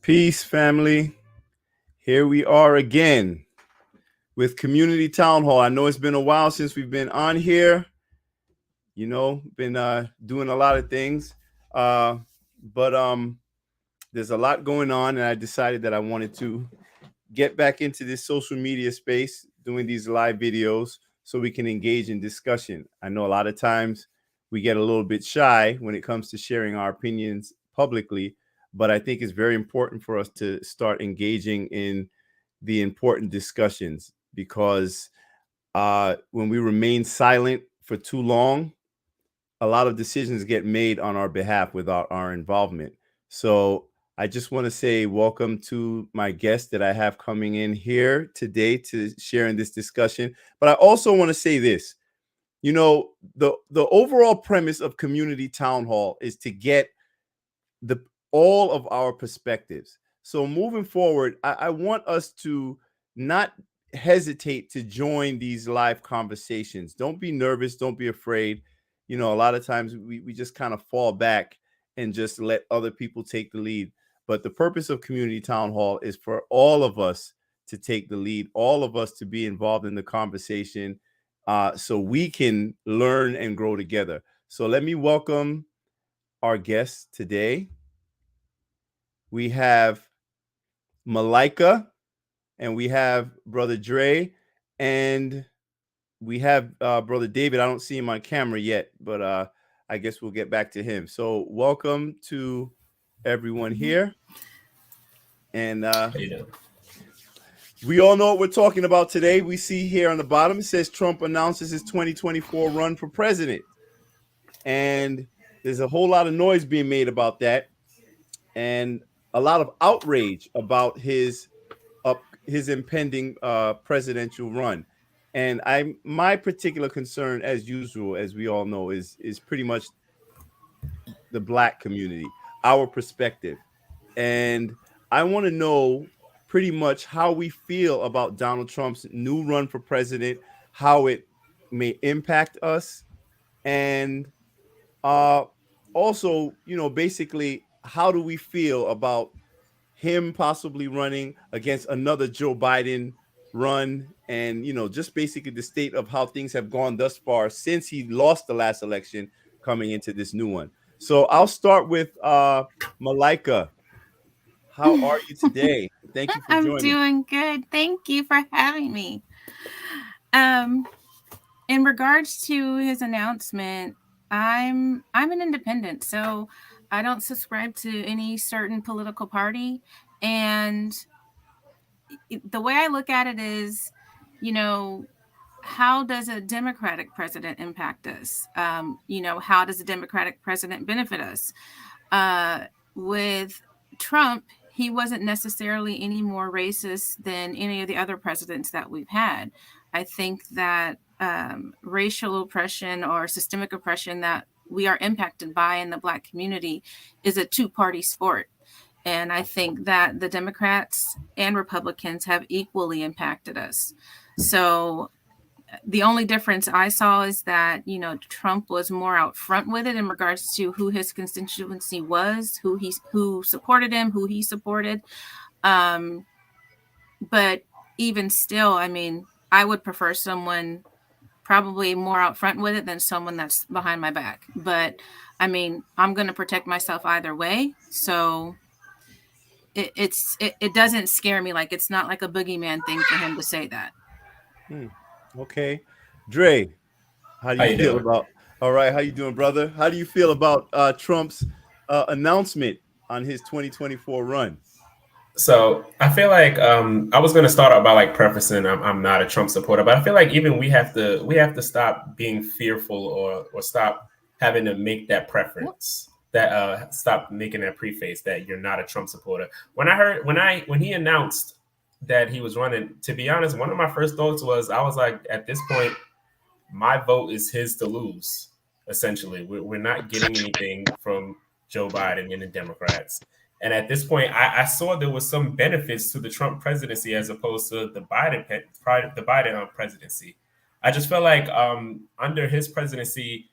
Peace, family. Here we are again with Community Town Hall. I know it's been a while since we've been on here. Been doing a lot of things, but there's a lot going on, and I decided that I wanted to get back into this social media space, doing these live videos, so we can engage in discussion. I know a lot of times we get a little bit shy when it comes to sharing our opinions publicly, but I think it's very important for us to start engaging in the important discussions because when we remain silent for too long, a lot of decisions get made on our behalf without our involvement. So I just want to say welcome to my guest that I have coming in here today to share in this discussion. But I also want to say this. The overall premise of Community Town Hall is to get the all of our perspectives. So moving forward, I want us to not hesitate to join these live conversations. Don't be nervous. Don't be afraid. A lot of times we just kind of fall back and just let other people take the lead. But the purpose of Community Town Hall is for all of us to take the lead, all of us to be involved in the conversation so we can learn and grow together. So let me welcome our guests today. We have Malika, and we have Brother Dre, and we have Brother David. I don't see him on camera yet, but I guess we'll get back to him. So welcome to everyone here. And we all know what we're talking about today. We see here on the bottom, it says Trump announces his 2024 run for president. And there's a whole lot of noise being made about that. And a lot of outrage about his impending presidential run. And my particular concern, as usual, as we all know, is pretty much the Black community, our perspective. And I want to know pretty much how we feel about Donald Trump's new run for president, how it may impact us, and also, basically, how do we feel about him possibly running against another Joe Biden run, and just basically the state of how things have gone thus far since he lost the last election coming into this new one. So I'll start with Malika. How are you today? Thank you for I'm joining. doing good. Thank you for having me. In regards to his announcement, I'm an independent, so I don't subscribe to any certain political party. And the way I look at it is, how does a Democratic president impact us? How does a Democratic president benefit us? With Trump, he wasn't necessarily any more racist than any of the other presidents that we've had. I think that racial oppression or systemic oppression that we are impacted by in the Black community is a two-party sport. And I think that the Democrats and Republicans have equally impacted us. So the only difference I saw is that, Trump was more out front with it in regards to who his constituency was, who supported him, who he supported. But even still, I mean, I would prefer someone probably more out front with it than someone that's behind my back. But I mean, I'm going to protect myself either way. So it doesn't scare me. Like, it's not like a boogeyman thing for him to say that. Okay. Dre, how do How you you feel doing? about all right, how you doing, brother? How do you feel about Trump's announcement on his 2024 run? So I feel like I was gonna start out by like prefacing I'm not a Trump supporter, but I feel like even we have to stop being fearful or stop having to make that preference that stop making that preface that you're not a Trump supporter. When he announced that he was running, to be honest, one of my first thoughts was I was like, at this point, my vote is his to lose. Essentially, we're not getting anything from Joe Biden and the Democrats. And at this point, I saw there was some benefits to the Trump presidency as opposed to the Biden presidency. I just felt like under his presidency,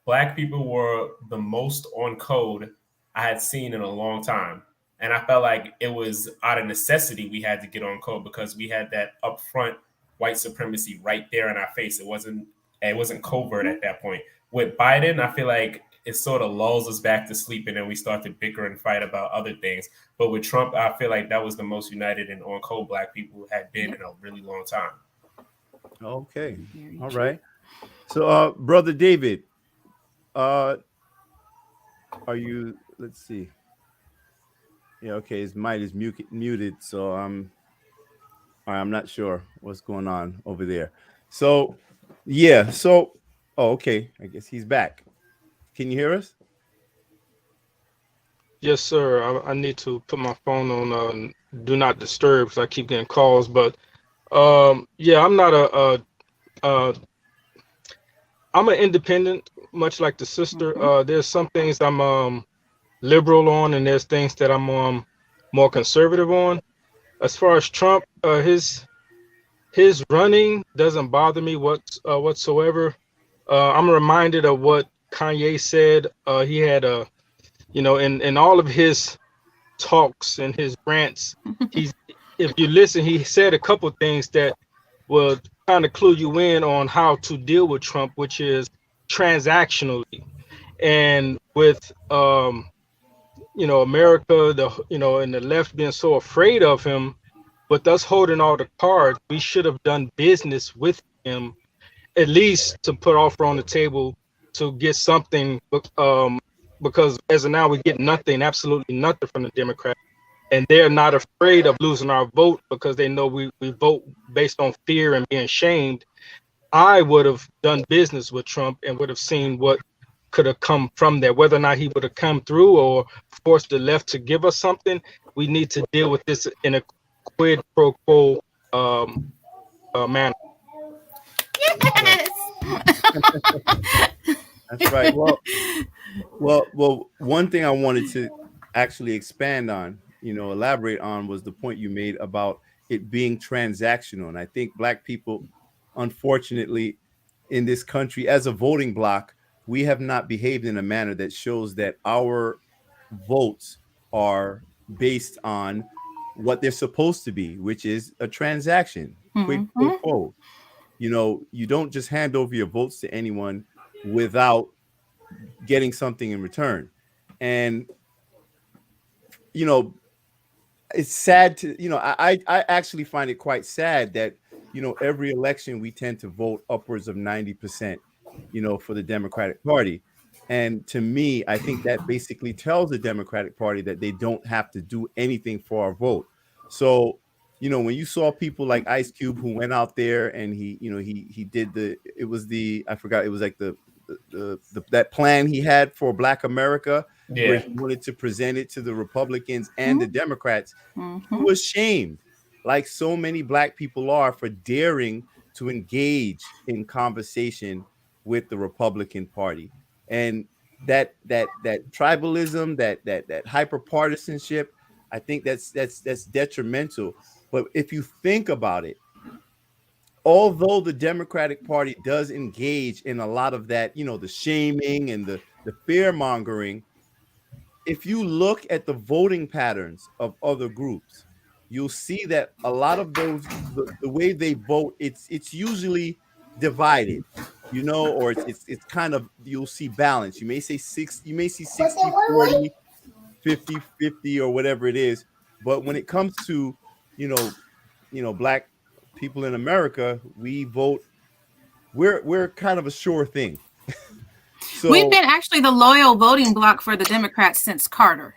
Black people were the most on code I had seen in a long time. And I felt like it was out of necessity we had to get on code because we had that upfront white supremacy right there in our face. It wasn't covert at that point. With Biden, I feel like it sort of lulls us back to sleep, and then we start to bicker and fight about other things. But with Trump, I feel like that was the most united and on code Black people had been in a really long time. Okay. All right. So, Brother David, are you, let's see. Yeah, okay, his mic is muted, so I'm not sure what's going on over there. So, yeah, so, oh, okay, I guess he's back. Can you hear us? Yes, sir. I need to put my phone on do not disturb because I keep getting calls. But yeah, I'm not I'm an independent, much like the sister. There's some things I'm liberal on, and there's things that I'm more conservative on. As far as Trump, his running doesn't bother me whatsoever. I'm reminded of what Kanye said. He had in all of his talks and his rants, if you listen, he said a couple things that will kind of clue you in on how to deal with Trump, which is transactionally. And with America, and the left being so afraid of him, with us holding all the cards, we should have done business with him, at least to put offer on the table to get something. Because as of now, we get nothing, absolutely nothing from the Democrats. And they're not afraid of losing our vote because they know we vote based on fear and being shamed. I would have done business with Trump and would have seen what could have come from there. Whether or not he would have come through or forced the left to give us something, we need to deal with this in a quid pro quo manner. Yes. That's right. Well, one thing I wanted to actually expand on, elaborate on, was the point you made about it being transactional. And I think Black people, unfortunately, in this country, as a voting bloc, we have not behaved in a manner that shows that our votes are based on what they're supposed to be, which is a transaction. Quid pro quo. You don't just hand over your votes to anyone without getting something in return. And it's sad to I actually find it quite sad that every election we tend to vote upwards of 90% for the Democratic Party. And to me, I think that basically tells the Democratic Party that they don't have to do anything for our vote. So when you saw people like Ice Cube, who went out there and he did I forgot, it was like that plan he had for Black America, where he wanted to present it to the Republicans and the Democrats. He was shamed, like so many Black people are, for daring to engage in conversation with the Republican Party. And that tribalism, that hyper partisanship, I think that's detrimental. But if you think about it, although the Democratic Party does engage in a lot of that, the shaming and the fear mongering, if you look at the voting patterns of other groups, you'll see that a lot of those, the way they vote, it's usually divided, or it's kind of, you'll see balance. You may see 60, 40, 50, 50, or whatever it is. But when it comes to, Black people in America, we vote, we're kind of a sure thing. So we've been actually the loyal voting bloc for the Democrats since Carter,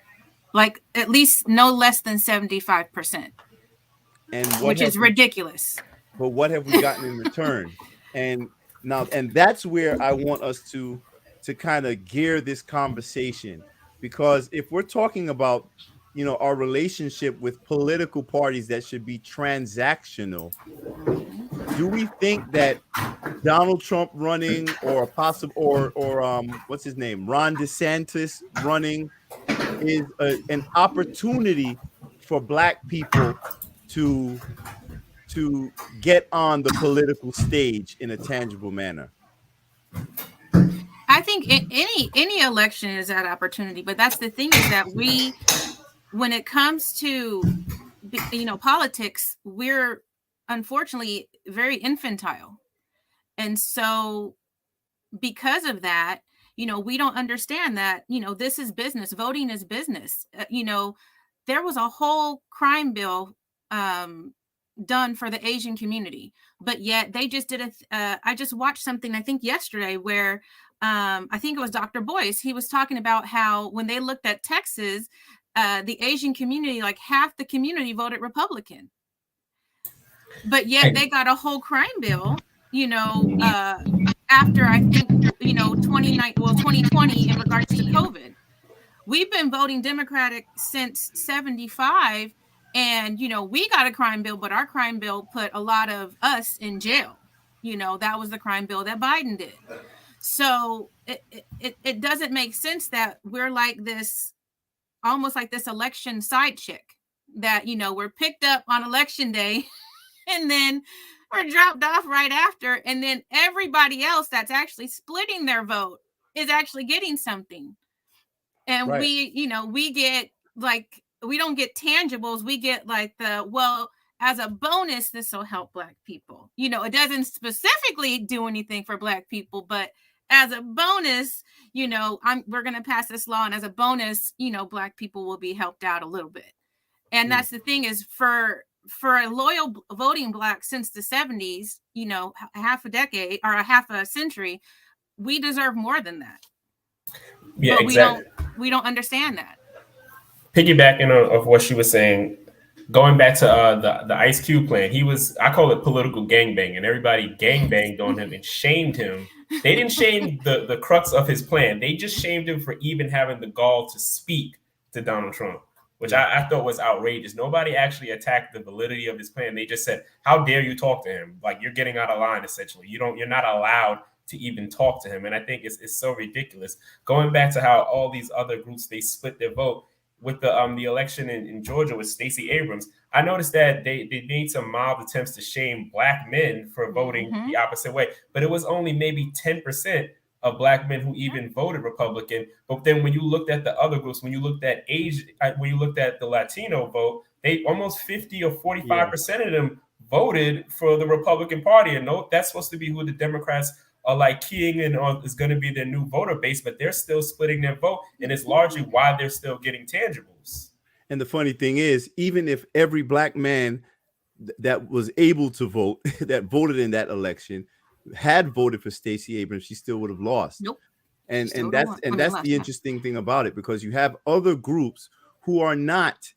like at least no less than 75%, which is ridiculous. But what have we gotten in return? And that's where I want us to kind of gear this conversation, because if we're talking about our relationship with political parties that should be transactional, do we think that Donald Trump running, or what's his name, Ron DeSantis running, is an opportunity for Black people to get on the political stage in a tangible manner? I think any election is that opportunity, but that's the thing, is that when it comes to, politics, we're unfortunately very infantile. And so because of that, we don't understand that, this is business. Voting is business. There was a whole crime bill done for the Asian community, but yet they just did I just watched something, I think yesterday, where I think it was Dr. Boyce. He was talking about how when they looked at Texas, the Asian community, like half the community voted Republican, but yet they got a whole crime bill, after I think, 2020 in regards to COVID. We've been voting Democratic since 75. And, we got a crime bill, but our crime bill put a lot of us in jail. That was the crime bill that Biden did. So it doesn't make sense that we're like this, almost like this election side chick that, we're picked up on election day and then we're dropped off right after. And then everybody else that's actually splitting their vote is actually getting something. And Right. we get like, we don't get tangibles. We get like as a bonus, this will help Black people. It doesn't specifically do anything for Black people, but as a bonus, we're going to pass this law. And as a bonus, Black people will be helped out a little bit. And that's the thing is for a loyal voting Black since the 70s, half a decade or a half a century, we deserve more than that. Yeah, but exactly. We don't understand that. Piggybacking of what she was saying, going back to the Ice Cube plan, I call it political gangbang, and everybody gangbanged on him and shamed him. They didn't shame the crux of his plan. They just shamed him for even having the gall to speak to Donald Trump, which I thought was outrageous. Nobody actually attacked the validity of his plan. They just said, how dare you talk to him? Like, you're getting out of line, essentially. You're not allowed to even talk to him. And I think it's so ridiculous. Going back to how all these other groups, they split their vote. With the election in Georgia with Stacey Abrams, I noticed that they made some mild attempts to shame Black men for voting the opposite way, but it was only maybe 10% of Black men who even voted Republican. But then when you looked at the other groups, when you looked at the Latino vote, they almost 50 or 45% of them voted for the Republican Party. And no, that's supposed to be who the Democrats are like keying in on, is going to be their new voter base, but they're still splitting their vote, and it's largely why they're still getting tangibles. And the funny thing is, even if every Black man that was able to vote, that voted in that election, had voted for Stacey Abrams, she still would have lost. Nope. And that's the interesting thing about it, because you have other groups who are not,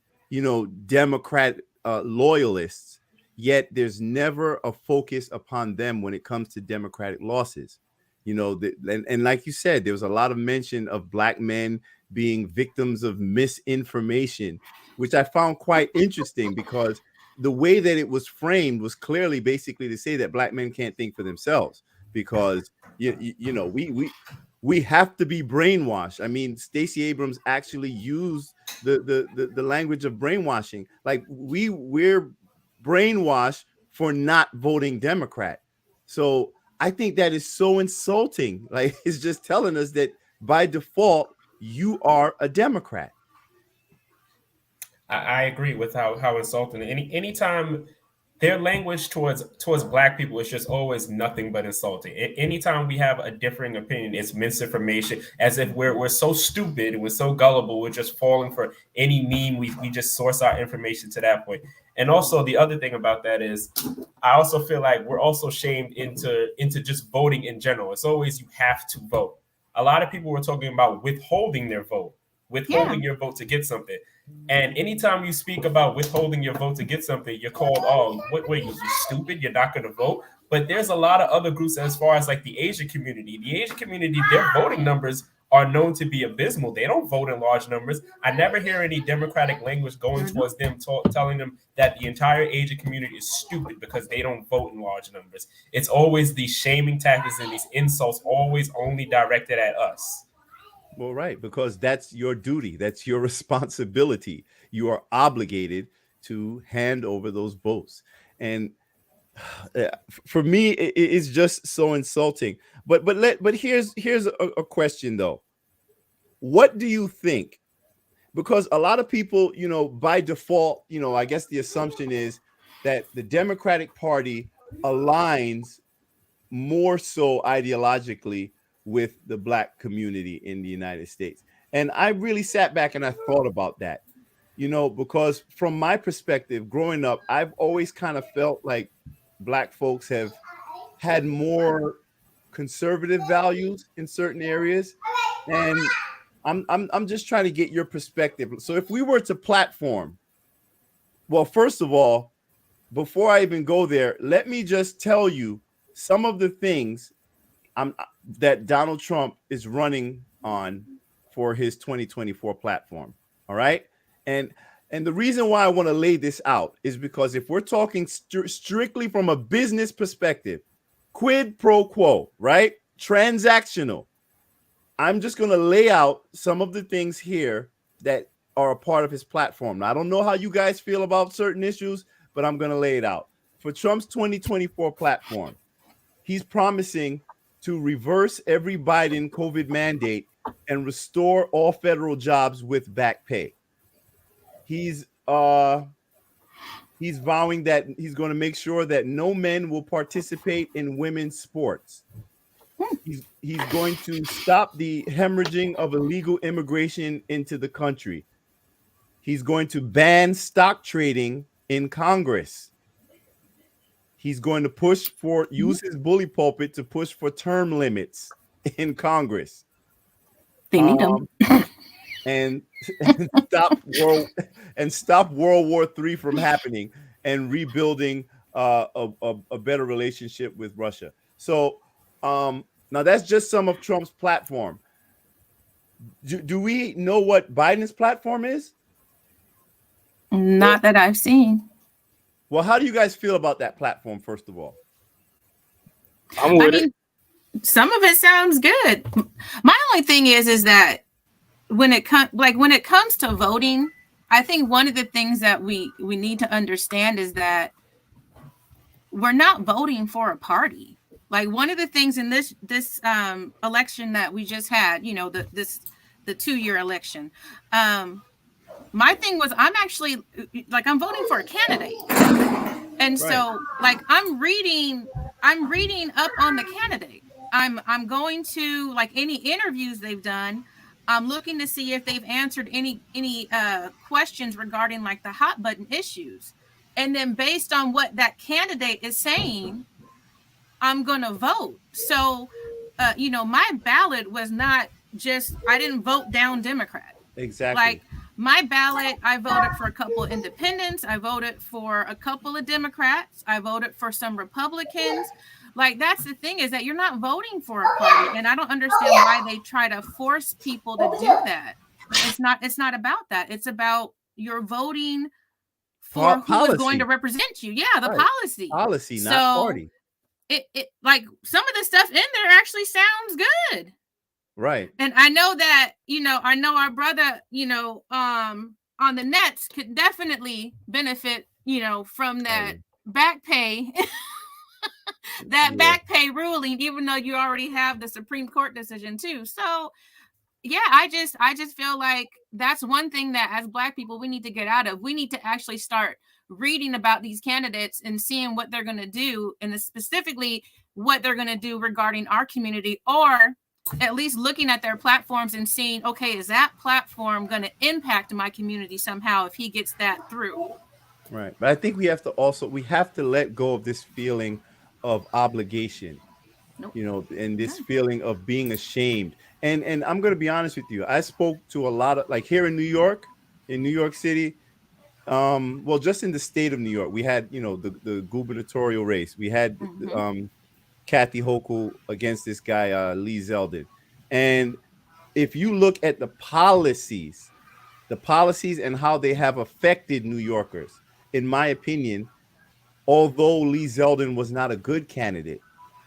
Democrat loyalists, yet there's never a focus upon them when it comes to Democratic losses. And like you said, there was a lot of mention of Black men being victims of misinformation, which I found quite interesting, because the way that it was framed was clearly basically to say that Black men can't think for themselves, because we have to be brainwashed. I mean, Stacey Abrams actually used the language of brainwashing. Like we're brainwashed for not voting Democrat. So I think that is so insulting. Like, it's just telling us that by default, you are a Democrat. I agree with how insulting. Anytime their language towards Black people is just always nothing but insulting. Anytime we have a differing opinion, it's misinformation, as if we're so stupid and we're so gullible, we're just falling for any meme. We just source our information to that point. And also the other thing about that is, I also feel like we're also shamed into just voting in general. It's always you have to vote. A lot of people were talking about withholding their vote, withholding your vote to get something. And anytime you speak about withholding your vote to get something, you're called, what are you stupid? You're not going to vote. But there's a lot of other groups, as far as like the Asian community. The Asian community, their voting numbers are known to be abysmal. They don't vote in large numbers. I never hear any Democratic language going towards them, telling them that the entire Asian community is stupid because they don't vote in large numbers. It's always these shaming tactics and these insults, always only directed at us. Well, right, because that's your duty. That's your responsibility. You are obligated to hand over those votes. And for me, it's just so insulting. But here's a question, though. What do you think? because a lot of people, you know, by default, you know, I guess the assumption is that the Democratic Party aligns more so ideologically with the black community in the United States. And I really sat back and I thought about that, you know, because from my perspective, growing up, I've always kind of felt like black folks have had more conservative values in certain areas. And I'm just trying to get your perspective. So if we were to platform, well, first of all, before I even go there, let me just tell you some of the things that Donald Trump is running on for his 2024 platform. All right. And the reason why I want to lay this out is because if we're talking strictly from a business perspective, quid pro quo, right? Transactional. I'm just going to lay out some of the things here that are a part of his platform. Now, I don't know how you guys feel about certain issues, but I'm going to lay it out. For Trump's 2024 platform, he's promising to reverse every Biden COVID mandate and restore all federal jobs with back pay. He's vowing that he's going to make sure that no men will participate in women's sports. He's going to stop the hemorrhaging of illegal immigration into the country. He's going to ban stock trading in Congress. He's going to use his bully pulpit to push for term limits in Congress. They need them. And stop World War III from happening and rebuilding a better relationship with Russia. So now that's just some of Trump's platform. Do we know what Biden's platform is? Not that I've seen. Well, how do you guys feel about that platform, first of all? I'm with it. Some of it sounds good. My only thing is that when it comes to voting, I think one of the things that we need to understand is that we're not voting for a party. Like one of the things in this election that we just had, you know, the 2-year election. My thing was I'm voting for a candidate. And so like I'm reading up on the candidate. I'm going to like any interviews they've done. I'm looking to see if they've answered any questions regarding like the hot button issues. And then based on what that candidate is saying, I'm going to vote. So, you know, my ballot was not just, I didn't vote down Democrat. Exactly. Like my ballot, I voted for a couple of independents. I voted for a couple of Democrats. I voted for some Republicans. Like that's the thing is that you're not voting for a party. And I don't understand why they try to force people to do that. It's not about that. It's about you're voting for who is going to represent you. Yeah, the policy. Policy, not party. It like some of the stuff in there actually sounds good. Right. And I know that, you know, I know our brother, you know, on the Nets could definitely benefit, you know, from that back pay, back pay ruling, even though you already have the Supreme Court decision too. So yeah, I just feel like that's one thing that as Black people, we need to get out of. We need to actually start reading about these candidates and seeing what they're going to do, and specifically what they're going to do regarding our community, or at least looking at their platforms and seeing, okay, is that platform going to impact my community somehow if he gets that through? Right. But I think we have to let go of this feeling of obligation, you know, and this feeling of being ashamed. And I'm going to be honest with you. I spoke to a lot of, like here in New York City, well, just in the state of New York, we had, you know, the gubernatorial race. We had Kathy Hochul against this guy, Lee Zeldin. And if you look at the policies and how they have affected New Yorkers, in my opinion, although Lee Zeldin was not a good candidate,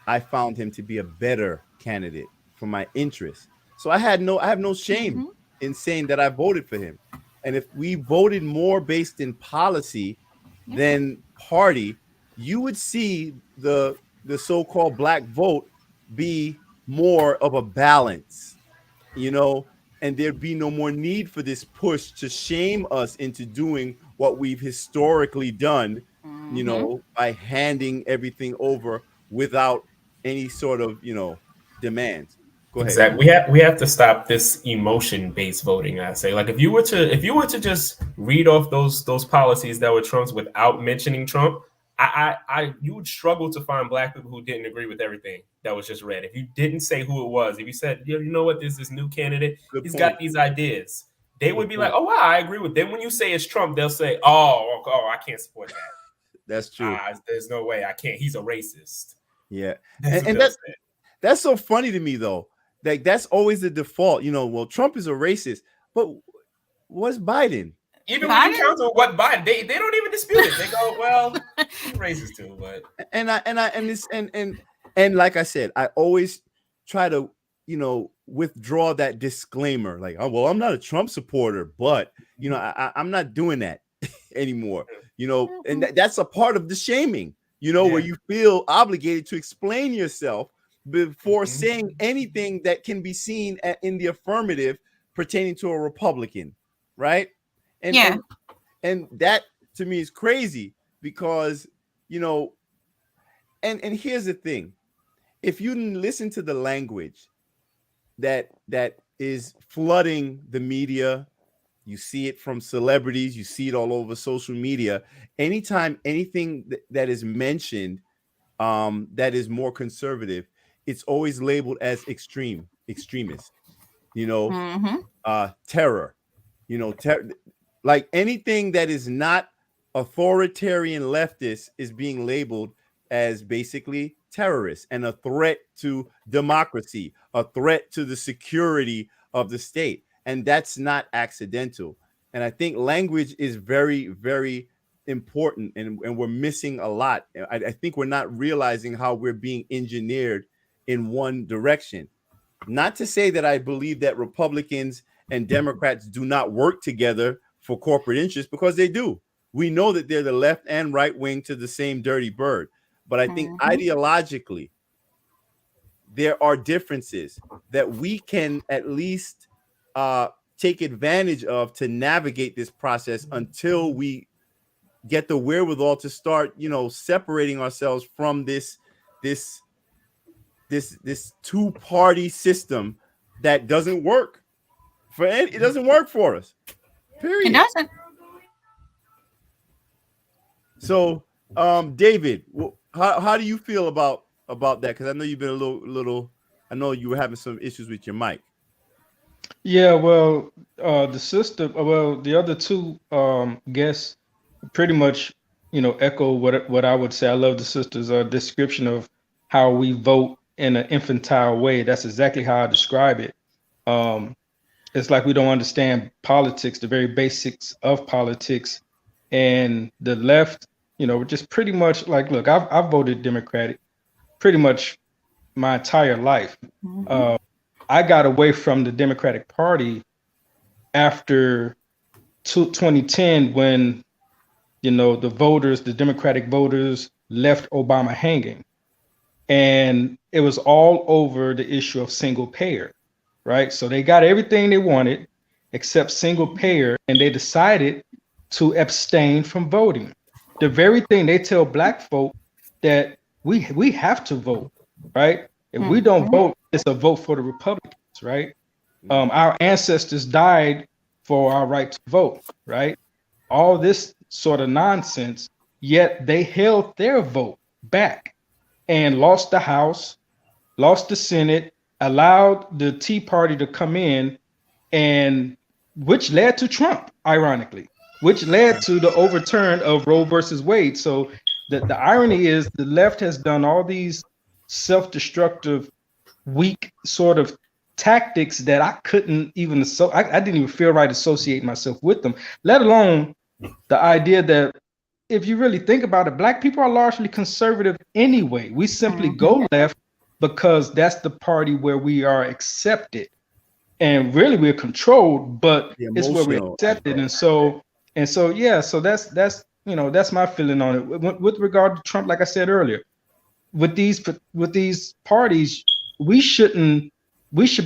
I found him to be a better candidate for my interests. So I have no shame in saying that I voted for him. And if we voted more based in policy than party, you would see the so-called Black vote be more of a balance, you know, and there'd be no more need for this push to shame us into doing what we've historically done, you know, by handing everything over without any sort of, you know, demands. Go ahead. Exactly. We have to stop this emotion based voting. I say, like, if you were to just read off those policies that were Trump's without mentioning Trump, you would struggle to find Black people who didn't agree with everything that was just read. If you didn't say who it was, if you said, you know what, there's this new candidate, he's got these ideas, they would be like, oh wow, I agree with them. When you say it's Trump, they'll say, oh, I can't support that. That's true. There's no way I can't. He's a racist. Yeah, and that's so funny to me though. Like that's always the default, you know. Well, Trump is a racist, but what's Biden? Even when you counter what Biden, they don't even dispute it. They go, well, he's racist too, but and like I said, I always try to, you know, withdraw that disclaimer, like, oh well, I'm not a Trump supporter, but you know, I'm not doing that anymore, you know, and that's a part of the shaming, you know, where you feel obligated to explain yourself before saying anything that can be seen in the affirmative pertaining to a Republican, right? And that to me is crazy because, you know, and here's the thing. If you listen to the language that is flooding the media, you see it from celebrities, you see it all over social media. Anytime anything that is mentioned that is more conservative, it's always labeled as extremist, you know, terror, you know, like anything that is not authoritarian leftist is being labeled as basically terrorist and a threat to democracy, a threat to the security of the state. And that's not accidental. And I think language is very, very important, and we're missing a lot. I think we're not realizing how we're being engineered in one direction. Not to say that I believe that Republicans and Democrats do not work together for corporate interests, because they do. We know that they're the left and right wing to the same dirty bird. But I think ideologically, there are differences that we can at least take advantage of to navigate this process until we get the wherewithal to start, you know, separating ourselves from this two-party system that doesn't work for it doesn't work for us. Period. It doesn't. So, David, how do you feel about that? Because I know you've been a little. I know you were having some issues with your mic. Yeah, well, the other two guests pretty much, you know, echo what I would say. I love the sister's description of how we vote in an infantile way. That's exactly how I describe it. It's like we don't understand politics, the very basics of politics, and the left, you know, just pretty much like, look, I've voted Democratic pretty much my entire life. I got away from the Democratic Party after 2010 when, you know, the Democratic voters left Obama hanging. And it was all over the issue of single payer, right? So they got everything they wanted except single payer, and they decided to abstain from voting. The very thing they tell Black folk that we have to vote, right? If we don't vote, it's a vote for the Republicans, right? Our ancestors died for our right to vote, right? All this sort of nonsense, yet they held their vote back and lost the House, lost the Senate, allowed the Tea Party to come in, and which led to Trump, ironically, which led to the overturn of Roe versus Wade. So the irony is the left has done all these self-destructive, weak sort of tactics that I couldn't even, I didn't even feel right associating myself with them, let alone the idea that if you really think about it, Black people are largely conservative anyway. We simply go left because that's the party where we are accepted. And really we're controlled, but it's where we're accepted. And so yeah, so that's you know, that's my feeling on it. With regard to Trump, like I said earlier, with these parties, we should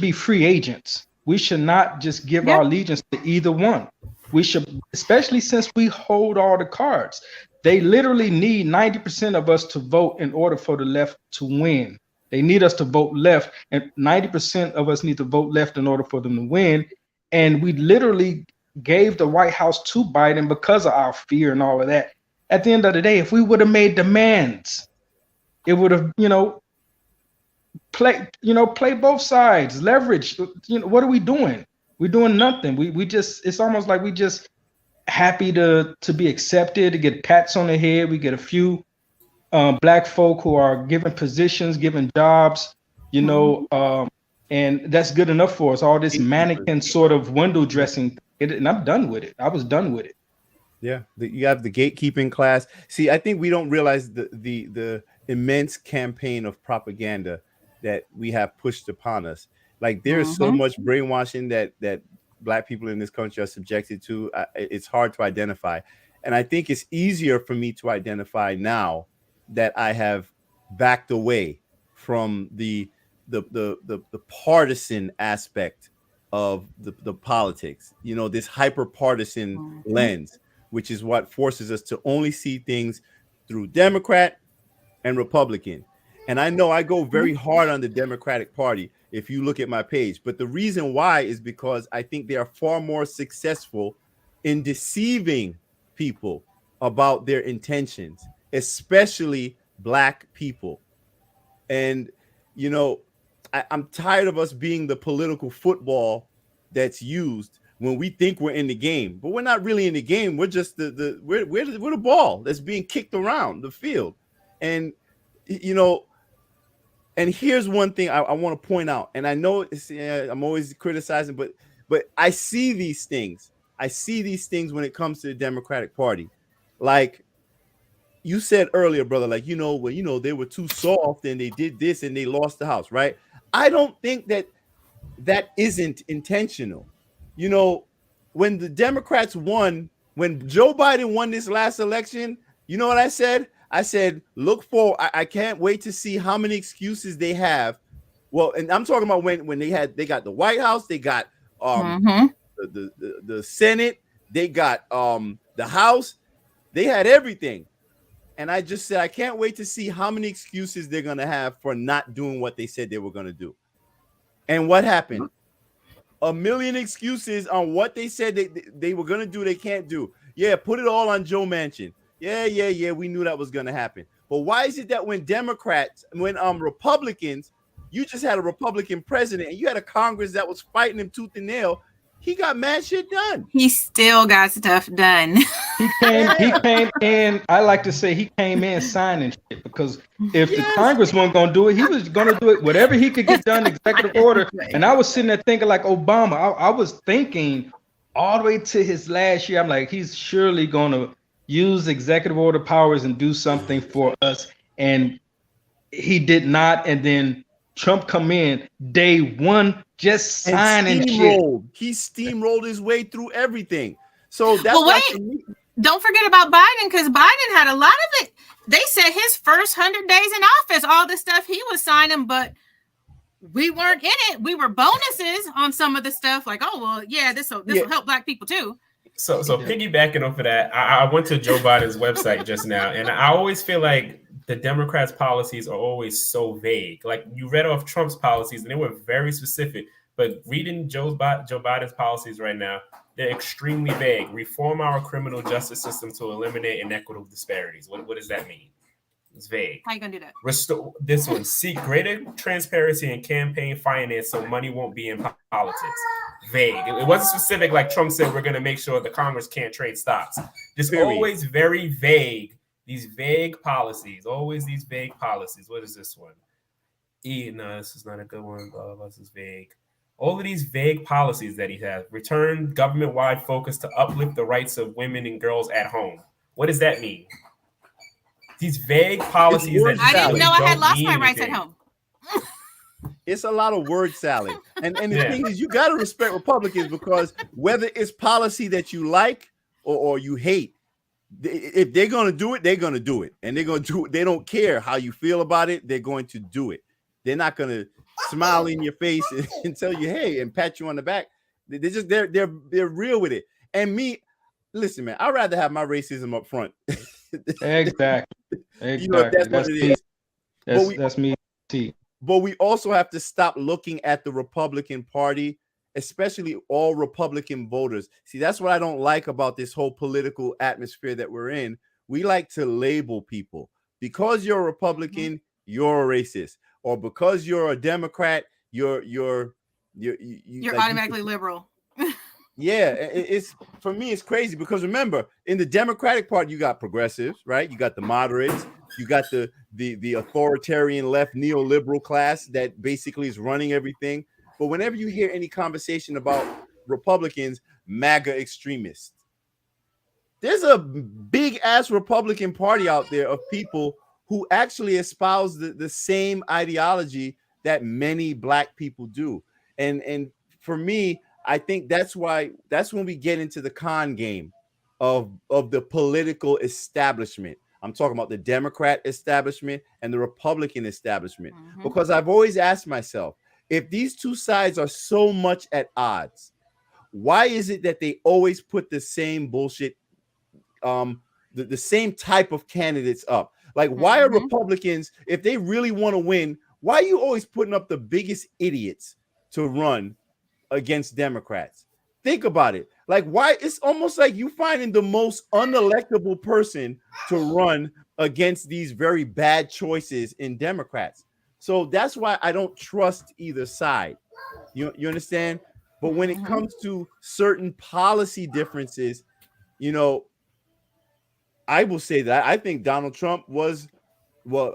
be free agents. We should not just give our allegiance to either one. We should, especially since we hold all the cards. They literally need 90% of us to vote in order for the left to win. They need us to vote left, and 90% of us need to vote left in order for them to win. And we literally gave the White House to Biden because of our fear and all of that. At the end of the day, if we would have made demands, it would have, play both sides, leverage. What are we doing? We're doing nothing. We just, it's almost like we just happy to be accepted, to get pats on the head. We get a few black folk who are given positions, given jobs, and that's good enough for us. All this mannequin sort of window dressing, and I'm done with it. I was done with it. Yeah, you have the gatekeeping class. See, I think we don't realize the immense campaign of propaganda that we have pushed upon us. Like there's so much brainwashing that Black people in this country are subjected to. It's hard to identify, and I think it's easier for me to identify now that I have backed away from the partisan aspect of the politics. This hyper partisan lens, which is what forces us to only see things through Democrat and Republican. And I know I go very hard on the Democratic Party if you look at my page, but the reason why is because I think they are far more successful in deceiving people about their intentions, especially Black people. And, I'm tired of us being the political football that's used when we think we're in the game, but we're not really in the game. We're just we're the ball that's being kicked around the field. And, and here's one thing I want to point out, and I know I'm always criticizing, but I see these things. I see these things when it comes to the Democratic Party. Like you said earlier, brother, like, they were too soft and they did this and they lost the House, right? I don't think that isn't intentional. When the Democrats won, when Joe Biden won this last election, you know what I said? I said, look for, I can't wait to see how many excuses they have. Well, and I'm talking about when they got the White House, they got the Senate, they got the House, they had everything. And I just said, I can't wait to see how many excuses they're going to have for not doing what they said they were going to do. And what happened? A million excuses on what they said they were going to do, they can't do. Yeah, put it all on Joe Manchin. Yeah, we knew that was going to happen. But why is it that when Republicans, you just had a Republican president and you had a Congress that was fighting him tooth and nail, he got mad shit done. He still got stuff done. He came in, I like to say he came in signing shit, because if the Congress wasn't going to do it, he was going to do it, whatever he could get done, executive order. And I was sitting there thinking like Obama, I was thinking all the way to his last year, I'm like, he's surely going to use executive order powers and do something for us. And he did not. And then Trump come in day one, just signing shit. He steamrolled his way through everything. So that's don't forget about Biden, because Biden had a lot of it. They said his first 100 days in office, all the stuff he was signing, but we weren't in it. We were bonuses on some of the stuff, like, oh well, yeah, this will help Black people too. So piggybacking off of that, I went to Joe Biden's website just now, and I always feel like the Democrats' policies are always so vague. Like you read off Trump's policies, and they were very specific. But reading Joe Biden's policies right now, they're extremely vague. Reform our criminal justice system to eliminate inequitable disparities. What does that mean? It's vague. How you gonna do that? Restore this one. Seek greater transparency in campaign finance so money won't be in politics. Vague. It wasn't specific like Trump said, we're going to make sure the Congress can't trade stocks. Just always very vague. These vague policies. Always these vague policies. What is this one? No, this is not a good one. Blah, blah, blah. This is vague. All of these vague policies that he has. Return government-wide focus to uplift the rights of women and girls at home. What does that mean? These vague policies that I didn't know I had lost my rights at home. It's a lot of word salad. And the thing is, you got to respect Republicans, because whether it's policy that you like or you hate, if they're going to do it, they're going to do it. And they're going to do it. They don't care how you feel about it. They're going to do it. They're not going to smile in your face and tell you, hey, and pat you on the back. They're real with it. And me, listen, man, I'd rather have my racism up front. Exactly. You know, if that's what it is. That's me. But we also have to stop looking at the Republican Party, especially all Republican voters. See, that's what I don't like about this whole political atmosphere that we're in. We like to label people. Because you're a Republican, you're a racist, or because you're a Democrat, you're like, automatically liberal. Yeah, it's for me, it's crazy because remember, in the Democratic Party, you got progressives, right? You got the moderates, you got the authoritarian left neoliberal class that basically is running everything. But whenever you hear any conversation about Republicans, MAGA extremists, there's a big ass Republican Party out there of people who actually espouse the same ideology that many Black people do. And for me, I think that's when we get into the con game of the political establishment. I'm talking about the Democrat establishment and the Republican establishment, because I've always asked myself, if these two sides are so much at odds, why is it that they always put the same bullshit, the same type of candidates up? Like, why are Republicans, if they really want to win, why are you always putting up the biggest idiots to run against Democrats? Think about it. Like, why? It's almost like you finding the most unelectable person to run against these very bad choices in Democrats. So that's why I don't trust either side. You understand? But when it comes to certain policy differences, you know, I will say that I think Donald Trump was, well,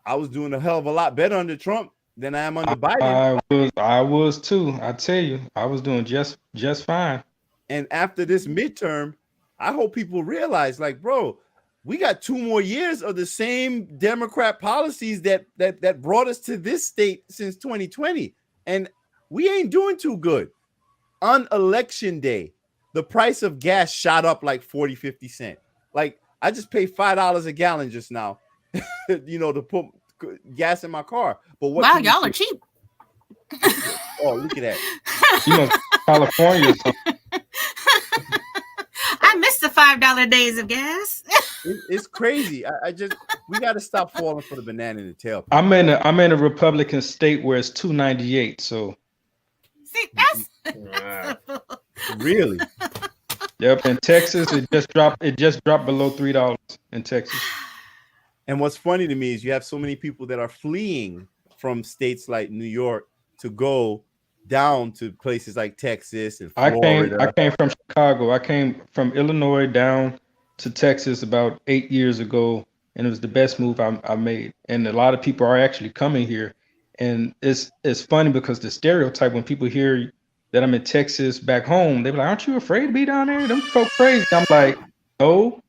I was doing a hell of a lot better under Trump than I am under Biden. I was too. I tell you, I was doing just fine. And after this midterm, I hope people realize, like, bro, we got 2 more years of the same Democrat policies that brought us to this state since 2020, and we ain't doing too good. On election day, the price of gas shot up like 40-50 cents. Like, I just paid $5 a gallon just now, you know, to put gas in my car. But what? Wow, y'all are cheap. Oh, look at that. You know, California. I missed the $5 days of gas. It's crazy. We got to stop falling for the banana in the tail. I'm in a Republican state where it's $2.98. So. See, that's really. Yep, in Texas, it just dropped below $3 in Texas. And what's funny to me is you have so many people that are fleeing from states like New York to go down to places like Texas and Florida. I came from Chicago. I came from Illinois down to Texas about 8 years ago, and it was the best move I made. And a lot of people are actually coming here, and it's funny because the stereotype when people hear that I'm in Texas back home, they're like, "Aren't you afraid to be down there? Them folk crazy." I'm like, "No,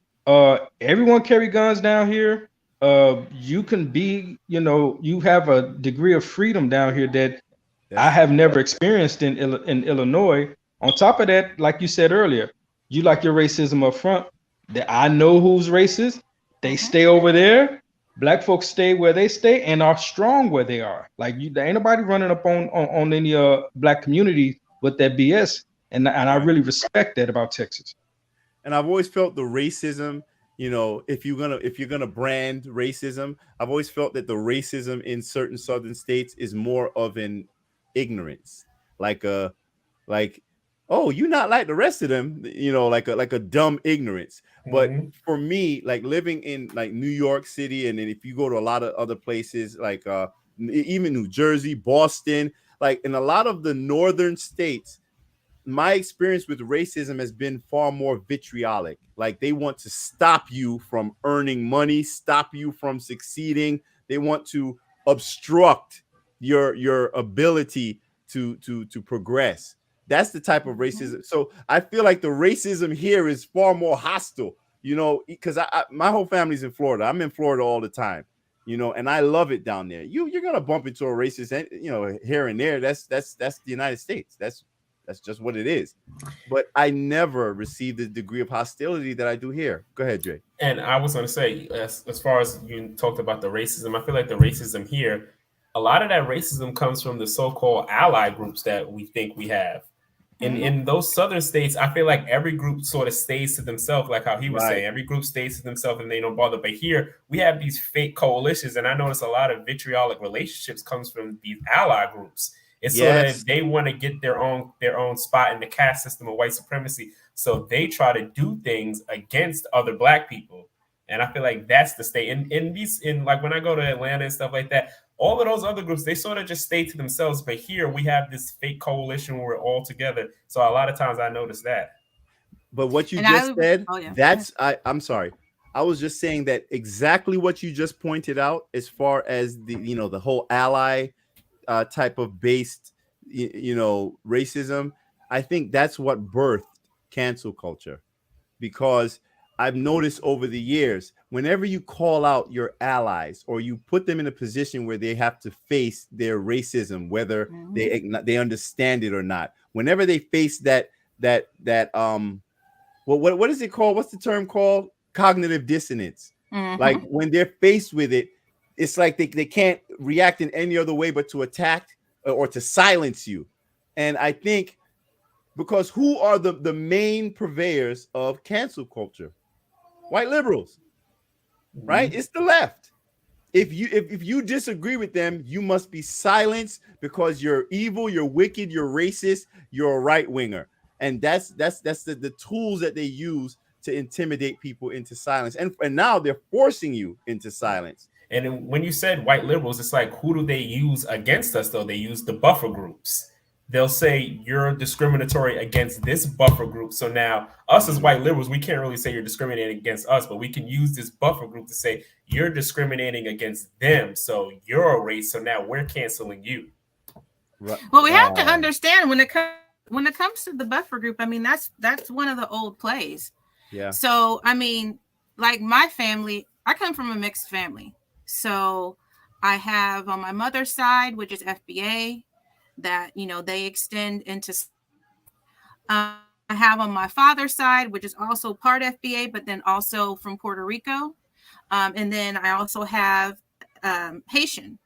everyone carry guns down here. You can be, you know, you have a degree of freedom down here that I have never experienced in Illinois. On top of that, like you said earlier, you like your racism up front. That I know who's racist. They stay over there. Black folks stay where they stay and are strong where they are. Like, there ain't nobody running up on any Black community with that BS. And I really respect that about Texas. And I've always felt the racism, you know, if you're gonna brand racism, I've always felt that the racism in certain southern states is more of an ignorance, like oh, you're not like the rest of them, you know, like a dumb ignorance. But for me, like living in like New York City, and then if you go to a lot of other places like even New Jersey, Boston, like in a lot of the northern states, my experience with racism has been far more vitriolic. Like, they want to stop you from earning money, stop you from succeeding. They want to obstruct your ability to progress. That's the type of racism. So I feel like the racism here is far more hostile, you know, because my whole family's in Florida. I'm in Florida all the time, you know, and I love it down there. You're gonna bump into a racist, you know, here and there. That's the United States. That's just what it is. But I never received the degree of hostility that I do here. Go ahead, Jay. And I was going to say, as far as you talked about the racism, I feel like the racism here a lot of that racism comes from the so-called ally groups that we think we have. In those southern states, I feel like every group sort of stays to themselves, like how he was saying, every group stays to themselves and they don't bother. But here we have these fake coalitions, and I notice a lot of vitriolic relationships comes from these ally groups. It's sort of they want to get their own spot in the caste system of white supremacy, so they try to do things against other Black people. And I feel like that's the state. In like when I go to Atlanta and stuff like that, all of those other groups, they sort of just stay to themselves. But here we have this fake coalition where we're all together. So a lot of times I notice that. But what you said, I'm sorry. I was just saying that exactly what you just pointed out, as far as the whole ally type of based, racism. I think that's what birthed cancel culture, because I've noticed over the years, whenever you call out your allies or you put them in a position where they have to face their racism, whether they understand it or not, whenever they face that what is it called? What's the term called? Cognitive dissonance. Like when they're faced with it, it's like they can't react in any other way but to attack or to silence you. And I think because who are the main purveyors of cancel culture? White liberals, right? It's the left. If you disagree with them, you must be silenced because you're evil, you're wicked, you're racist, you're a right winger, and that's the tools that they use to intimidate people into silence. And now they're forcing you into silence. And when you said white liberals, it's like, who do they use against us though? They use the buffer groups. They'll say you're discriminatory against this buffer group. So now us as white liberals, we can't really say you're discriminating against us, but we can use this buffer group to say you're discriminating against them. So you're a race. So now we're canceling you. Right. Well, we have to understand when it comes to the buffer group, I mean, that's one of the old plays. Yeah. So, I mean, like my family, I come from a mixed family. So I have on my mother's side, which is FBA, that they extend into I have on my father's side, which is also part FBA, but then also from Puerto Rico, and then I also have Haitian.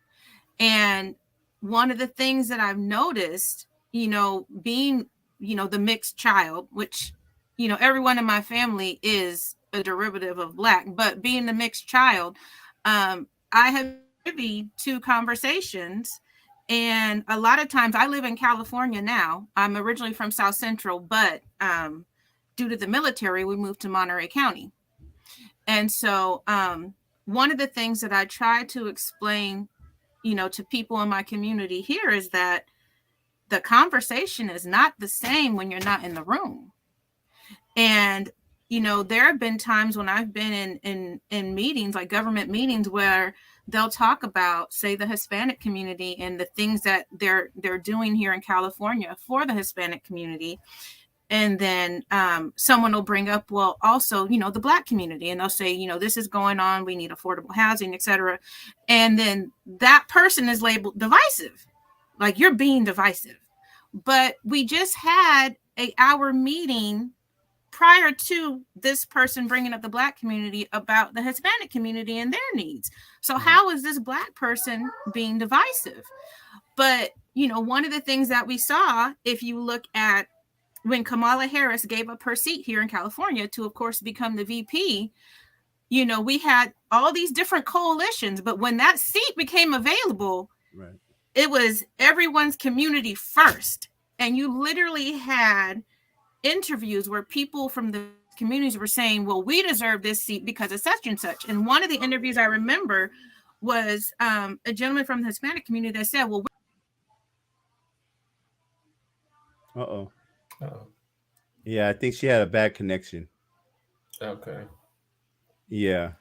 And one of the things that I've noticed, being the mixed child, which everyone in my family is a derivative of Black, but being the mixed child, I have privy to conversations. And a lot of times I live in California now. I'm originally from South Central, but due to the military, we moved to Monterey County. And so one of the things that I try to explain, to people in my community here is that the conversation is not the same when you're not in the room. And, there have been times when I've been in meetings, like government meetings, where they'll talk about, say, the Hispanic community and the things that they're doing here in California for the Hispanic community. And then someone will bring up, well, also, the Black community, and they'll say, this is going on. We need affordable housing, et cetera. And then that person is labeled divisive, like you're being divisive. But we just had an hour meeting prior to this person bringing up the Black community about the Hispanic community and their needs. So how is this Black person being divisive? But, one of the things that we saw, if you look at when Kamala Harris gave up her seat here in California to, of course, become the VP, we had all these different coalitions. But when that seat became available, right, it was everyone's community first. And you literally had interviews where people from the communities were saying, well, we deserve this seat because of such and such. And one of the interviews I remember was a gentleman from the Hispanic community that said, well, yeah, I think she had a bad connection. Okay. Yeah.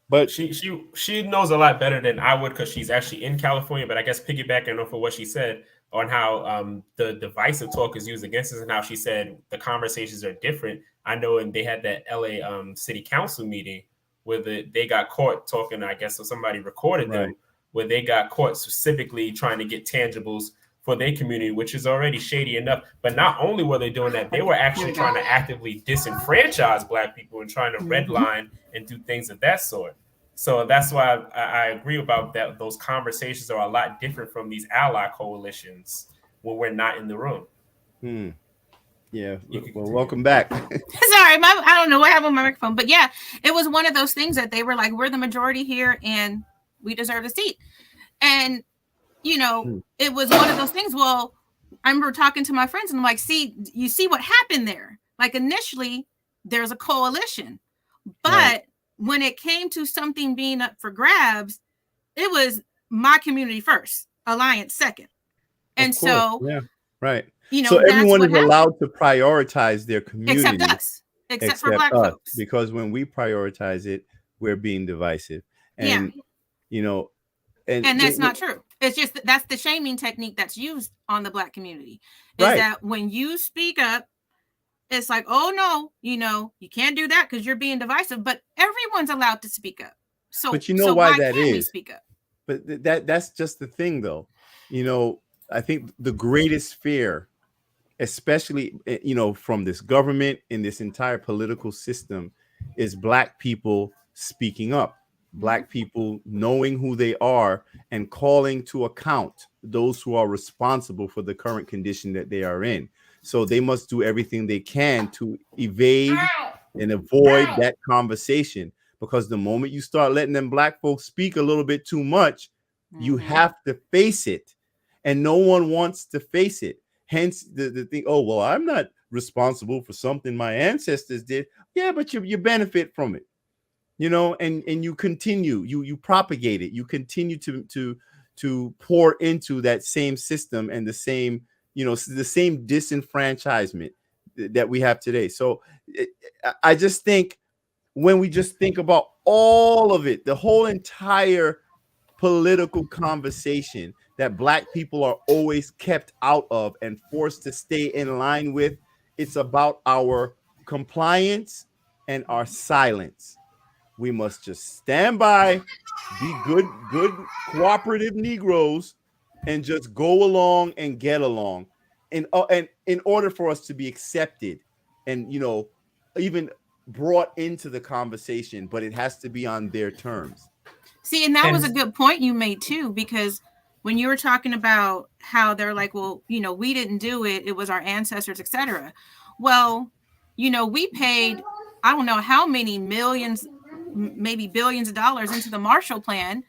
But she knows a lot better than I would, because she's actually in California. But I guess piggybacking off of what she said on how the divisive talk is used against us, and how she said the conversations are different. I know, and they had that LA city council meeting where they got caught talking, I guess, so somebody recorded them, where they got caught specifically trying to get tangibles for their community, which is already shady enough. But not only were they doing that, they were actually trying to actively disenfranchise Black people and trying to redline and do things of that sort. So that's why I agree about that. Those conversations are a lot different from these ally coalitions when we're not in the room. Yeah. You can Well, continue. welcome back. Sorry, I don't know what happened with my microphone, but yeah, it was one of those things that they were like, we're the majority here and we deserve a seat. And, you know, it was one of those things. Well, I remember talking to my friends and I'm like, you see what happened there? Like initially there's a coalition, but Right. when it came to something being up for grabs, it was my community first, alliance second. And Of course. so, Yeah, right. you know, So that's everyone what is happened. allowed to prioritize their community, Except us, except for except Black us, folks. because when we prioritize it, we're being divisive. And you know, And that's not true. It's just that's the shaming technique that's used on the Black community. Is Right. that when you speak up, it's like, oh no, you know, you can't do that because you're being divisive. But everyone's allowed to speak up. So, But you know why that can't we is? speak up? But that's just the thing, though. You know, I think the greatest fear, especially, you know, from this government and this entire political system, is Black people speaking up, Black people knowing who they are and calling to account those who are responsible for the current condition that they are in. So they must do everything they can to evade and avoid that conversation, because the moment you start letting them Black folks speak a little bit too much, you have to face it, and no one wants to face it. Hence the thing, oh, well, I'm not responsible for something my ancestors did. Yeah, but you benefit from it, you know, and you continue, you propagate it, you continue to pour into that same system and the same, you know, the same disenfranchisement that we have today. So I just think when we just think about all of it, the whole entire political conversation that Black people are always kept out of and forced to stay in line with, it's about our compliance and our silence. We must just stand by, be good cooperative Negroes, and just go along and get along. And in order for us to be accepted and, you know, even brought into the conversation, but it has to be on their terms. See, and that was a good point you made too, because when you were talking about how they're like, well, you know, we didn't do it, it was our ancestors, etc. Well, you know, we paid, I don't know how many millions, maybe billions of dollars into the Marshall Plan,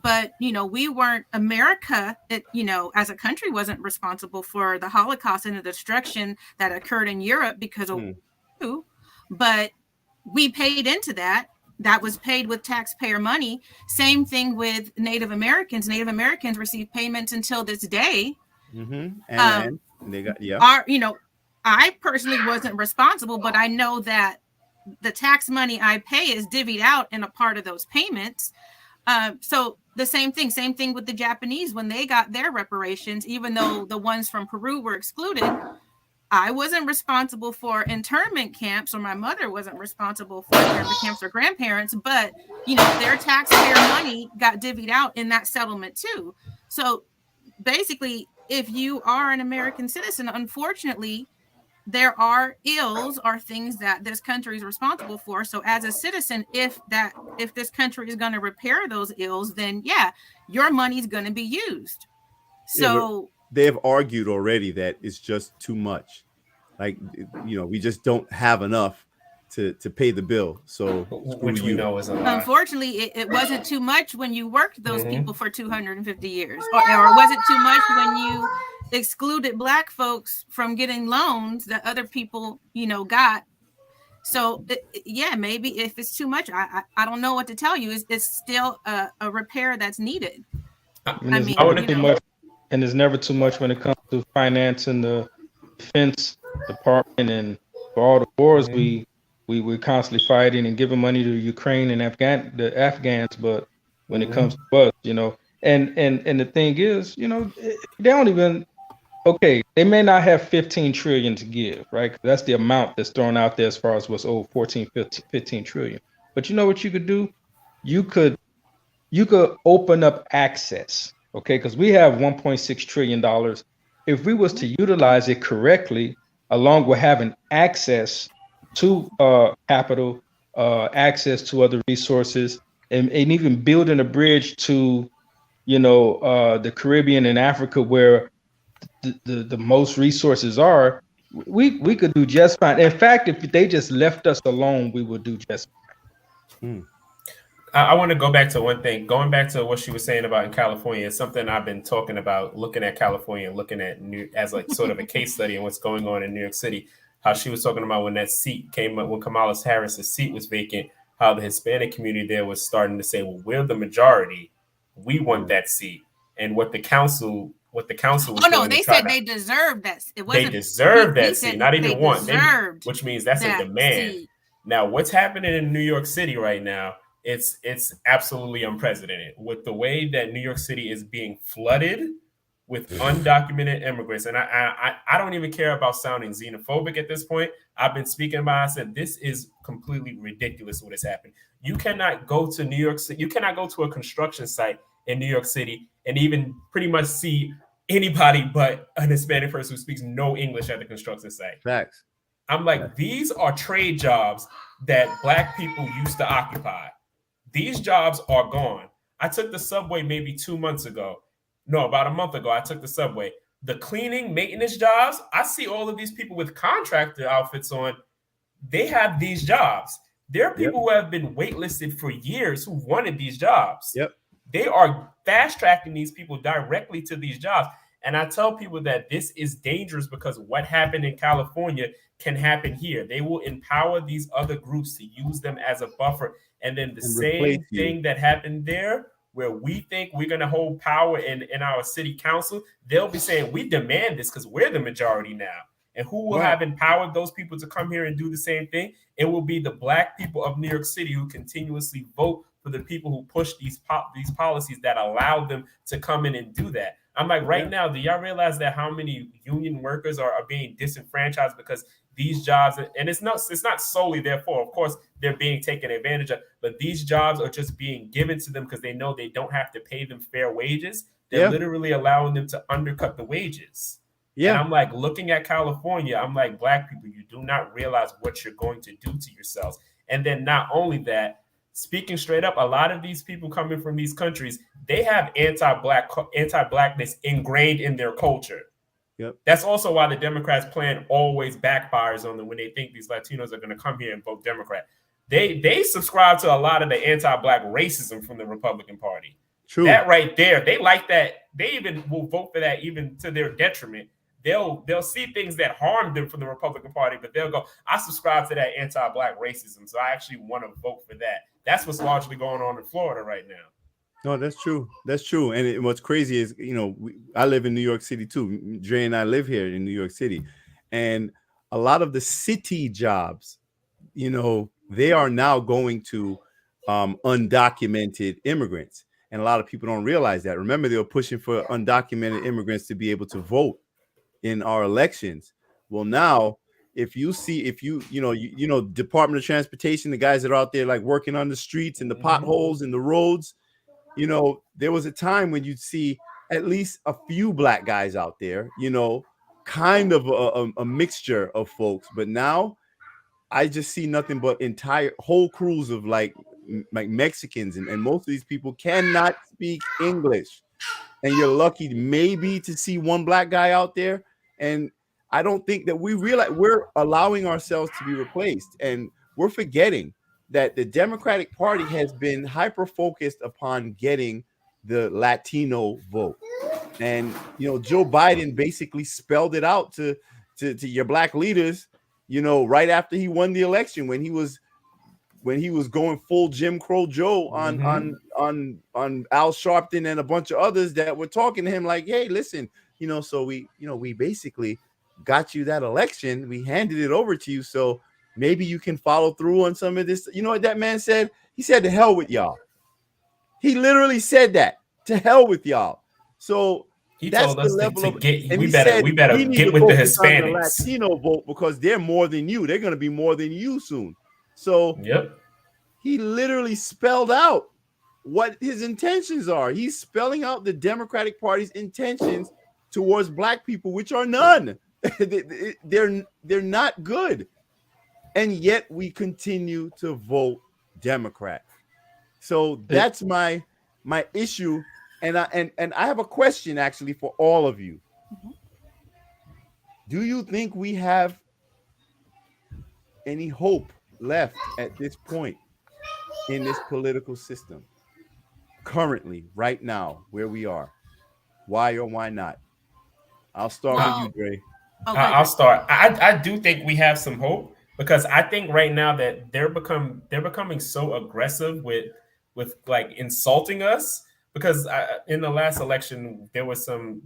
but, you know, we weren't, America, you know, as a country wasn't responsible for the Holocaust and the destruction that occurred in Europe because of who, but we paid into that. That was paid with taxpayer money. Same thing with Native Americans. Native Americans receive payments until this day. And they got, you know, I personally wasn't responsible, but I know that the tax money I pay is divvied out in a part of those payments. So the same thing with the Japanese when they got their reparations, even though the ones from Peru were excluded. I wasn't responsible for internment camps, or my mother wasn't responsible for internment camps or grandparents, but, you know, their taxpayer money got divvied out in that settlement too. So basically, if you are an American citizen, unfortunately, there are ills or things that this country is responsible for. So as a citizen, if this country is going to repair those ills, then yeah, your money is going to be used. So they have argued already that it's just too much. Like, you know, we just don't have enough to pay the bill. So which we know is a lie. Unfortunately, it wasn't too much when you worked those people for 250 years, or it wasn't too much when you excluded Black folks from getting loans that other people, you know, got. So yeah, maybe if it's too much, I don't know what to tell you. It's still a repair that's needed. And there's never too much when it comes to financing the defense department and for all the wars we're constantly fighting and giving money to Ukraine and the Afghans, but when it comes to us, you know, and the thing is, you know, they don't even, okay, they may not have 15 trillion to give, right? That's the amount that's thrown out there as far as what's owed, 15 trillion. But you know what you could do? You could open up access, okay? Because we have $1.6 trillion. If we was to utilize it correctly, along with having access to capital, access to other resources, and even building a bridge to, the Caribbean and Africa where the most resources are, we could do just fine. In fact, if they just left us alone, we would do just Hmm. I want to go back to one thing. Going back to what she was saying about in California, it's something I've been talking about, looking at California and looking at as like sort of a case study and what's going on in New York City. How she was talking about when that seat came up, when Kamala Harris's seat was vacant, how the Hispanic community there was starting to say, well, we're the majority. We want that seat. And what the council was Oh no, doing they said they deserved that. It wasn't. They deserved that he seat, said not even they one, deserved which means that's a that demand. seat. Now, what's happening in New York City right now? It's absolutely unprecedented with the way that New York City is being flooded with undocumented immigrants. And I don't even care about sounding xenophobic at this point. I've been speaking about, I said, this is completely ridiculous what has happened. You cannot go to New York City. You cannot go to a construction site in New York City and even pretty much see anybody but an Hispanic person who speaks no English at the construction site. Facts. I'm like, these are trade jobs that Black people used to occupy. These jobs are gone. I took the subway maybe 2 months ago. No, about a month ago, I took the subway. The cleaning, maintenance jobs, I see all of these people with contractor outfits on. They have these jobs. There are people who have been waitlisted for years who wanted these jobs. Yep. They are fast tracking these people directly to these jobs. And I tell people that this is dangerous because what happened in California can happen here. They will empower these other groups to use them as a buffer. And then the same thing that happened there, where we think we're going to hold power in our city council, they'll be saying, we demand this because we're the majority now. And who will have empowered those people to come here and do the same thing? It will be the Black people of New York City who continuously vote for the people who push these policies that allow them to come in and do that. I'm like, right now, do y'all realize that how many union workers are being disenfranchised because these jobs, and it's not solely therefore, of course, they're being taken advantage of, but these jobs are just being given to them because they know they don't have to pay them fair wages. They're literally allowing them to undercut the wages. Yeah. And I'm like, looking at California, I'm like, Black people, you do not realize what you're going to do to yourselves. And then not only that, speaking straight up, a lot of these people coming from these countries, they have anti-Blackness ingrained in their culture. Yep. That's also why the Democrats' plan always backfires on them when they think these Latinos are going to come here and vote Democrat. They subscribe to a lot of the anti-Black racism from the Republican Party. True. That right there, they like that. They even will vote for that even to their detriment. They'll see things that harm them from the Republican Party, but they'll go, I subscribe to that anti-Black racism, so I actually want to vote for that. That's what's largely going on in Florida right now. No, that's true. That's true. And what's crazy is, I live in New York City too. Dre and I live here in New York City. And a lot of the city jobs, they are now going to undocumented immigrants. And a lot of people don't realize that. Remember, they were pushing for undocumented immigrants to be able to vote in our elections. Well, now, if you Department of Transportation, the guys that are out there like working on the streets and the potholes and the roads, there was a time when you'd see at least a few Black guys out there, kind of a mixture of folks. But now I just see nothing but whole crews of like Mexicans. And most of these people cannot speak English. And you're lucky maybe to see one Black guy out there. And I don't think that we realize we're allowing ourselves to be replaced. And we're forgetting that the Democratic Party has been hyper-focused upon getting the Latino vote. And, Joe Biden basically spelled it out to your Black leaders, right after he won the election, when he was going full Jim Crow Joe on Al Sharpton and a bunch of others that were talking to him like, hey, listen, so we basically got you that election. We handed it over to you. So maybe you can follow through on some of this. You know what that man said? He said, to hell with y'all. He literally said that, to hell with y'all. So he told us we better get with the Hispanics. The Latino vote because they're more than you. They're going to be more than you soon. So he literally spelled out what his intentions are. He's spelling out the Democratic Party's intentions towards Black people, which are none. They're not good. And yet we continue to vote Democrat. So that's my issue, and I have a question actually for all of you. Mhm. Do you think we have any hope left at this point in this political system currently, right now, where we are? Why or why not? I'll start with you, Dre. Oh, go I'll ahead. start. I do think we have some hope because I think right now that they're becoming so aggressive with like insulting us. Because in the last election there was some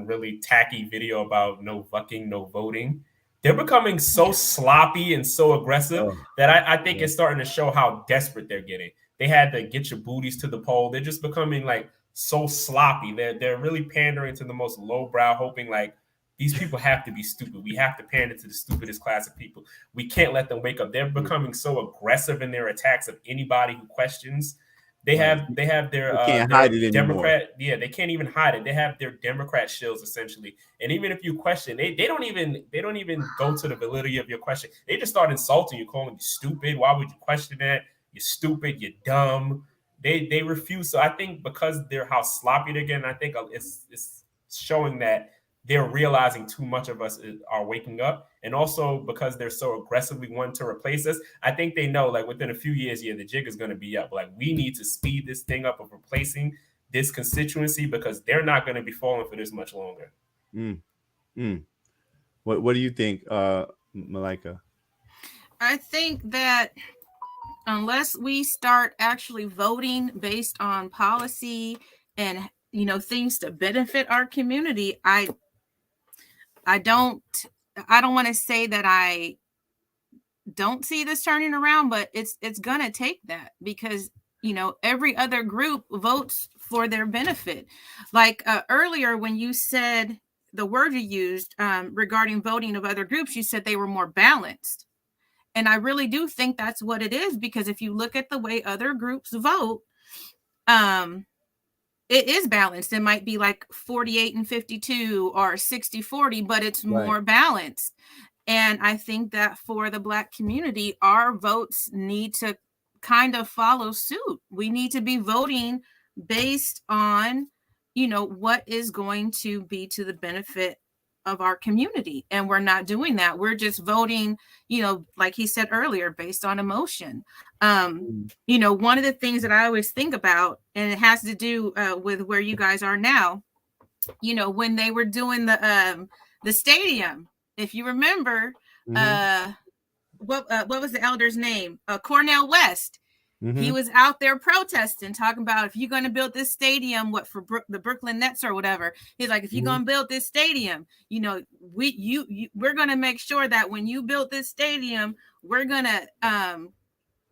really tacky video about no fucking no voting. They're becoming so sloppy and so aggressive Oh, that I think yeah. it's starting to show how desperate they're getting. They had to get your booties to the poll. They're just becoming like so sloppy. They're really pandering to the most lowbrow, hoping like these people have to be stupid. We have to pander to the stupidest class of people. We can't let them wake up. They're becoming so aggressive in their attacks of anybody who questions. They have their They can't hide it anymore. Democrat. Yeah, they can't even hide it. They have their Democrat shills essentially. And even if you question, they don't even go to the validity of your question. They just start insulting you, calling you stupid. Why would you question that? You're stupid. You're dumb. They refuse. So I think because they're how sloppy they're getting, I think it's showing that they're realizing too much of us are waking up. And also because they're so aggressively wanting to replace us, I think they know like within a few years, the jig is going to be up. Like we need to speed this thing up of replacing this constituency because they're not going to be falling for this much longer. What do you think, Malika? I think that unless we start actually voting based on policy and things to benefit our community, I don't want to say that I don't see this turning around, but it's gonna take that because every other group votes for their benefit. Like earlier when you said the word you used regarding voting of other groups, you said they were more balanced. And I really do think that's what it is, because if you look at the way other groups vote, it is balanced. It might be like 48 and 52 or 60-40, but it's more balanced. And I think that for the Black community, our votes need to kind of follow suit. We need to be voting based on, what is going to be to the benefit of our community. And we're not doing that. We're just voting, like he said earlier, based on emotion. One of the things that I always think about, and it has to do with where you guys are now, when they were doing the stadium, if you remember, what was the elder's name? Cornel West. He was out there protesting, talking about if you're going to build this stadium, for the Brooklyn Nets or whatever. He's like, if you're going to build this stadium, we're going to make sure that when you build this stadium, we're going to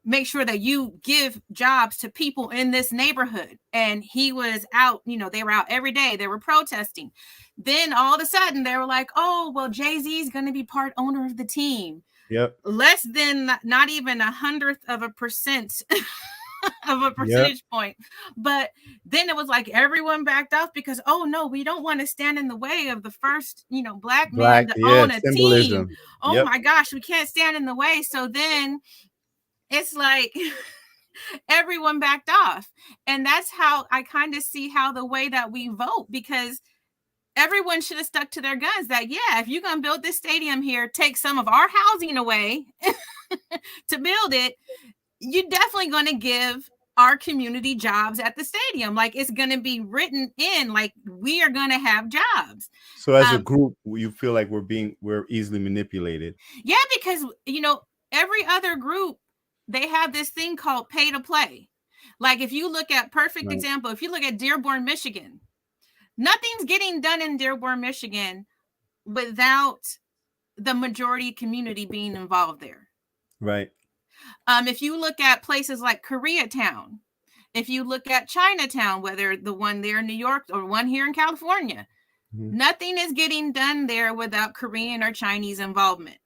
make sure that you give jobs to people in this neighborhood. And he was out, they were out every day. They were protesting. Then all of a sudden they were like, oh, well, Jay-Z is going to be part owner of the team. Yep. Less than not even 1/100% of a percentage point. But then it was like everyone backed off because, oh no, we don't want to stand in the way of the first, black man to own a symbolism. team. Oh my gosh, we can't stand in the way. So then it's like everyone backed off. And that's how I kind of see how the way that we vote, because everyone should have stuck to their guns that, if you're going to build this stadium here, take some of our housing away to build it, you're definitely going to give our community jobs at the stadium. Like it's going to be written in, like we are going to have jobs. So as a group, you feel like we're easily manipulated. Yeah, because, every other group, they have this thing called pay to play. Like if you look at perfect example, if you look at Dearborn, Michigan, nothing's getting done in Dearborn, Michigan without the majority community being involved there. Right. If you look at places like Koreatown, if you look at Chinatown, whether the one there in New York or one here in California, nothing is getting done there without Korean or Chinese involvement.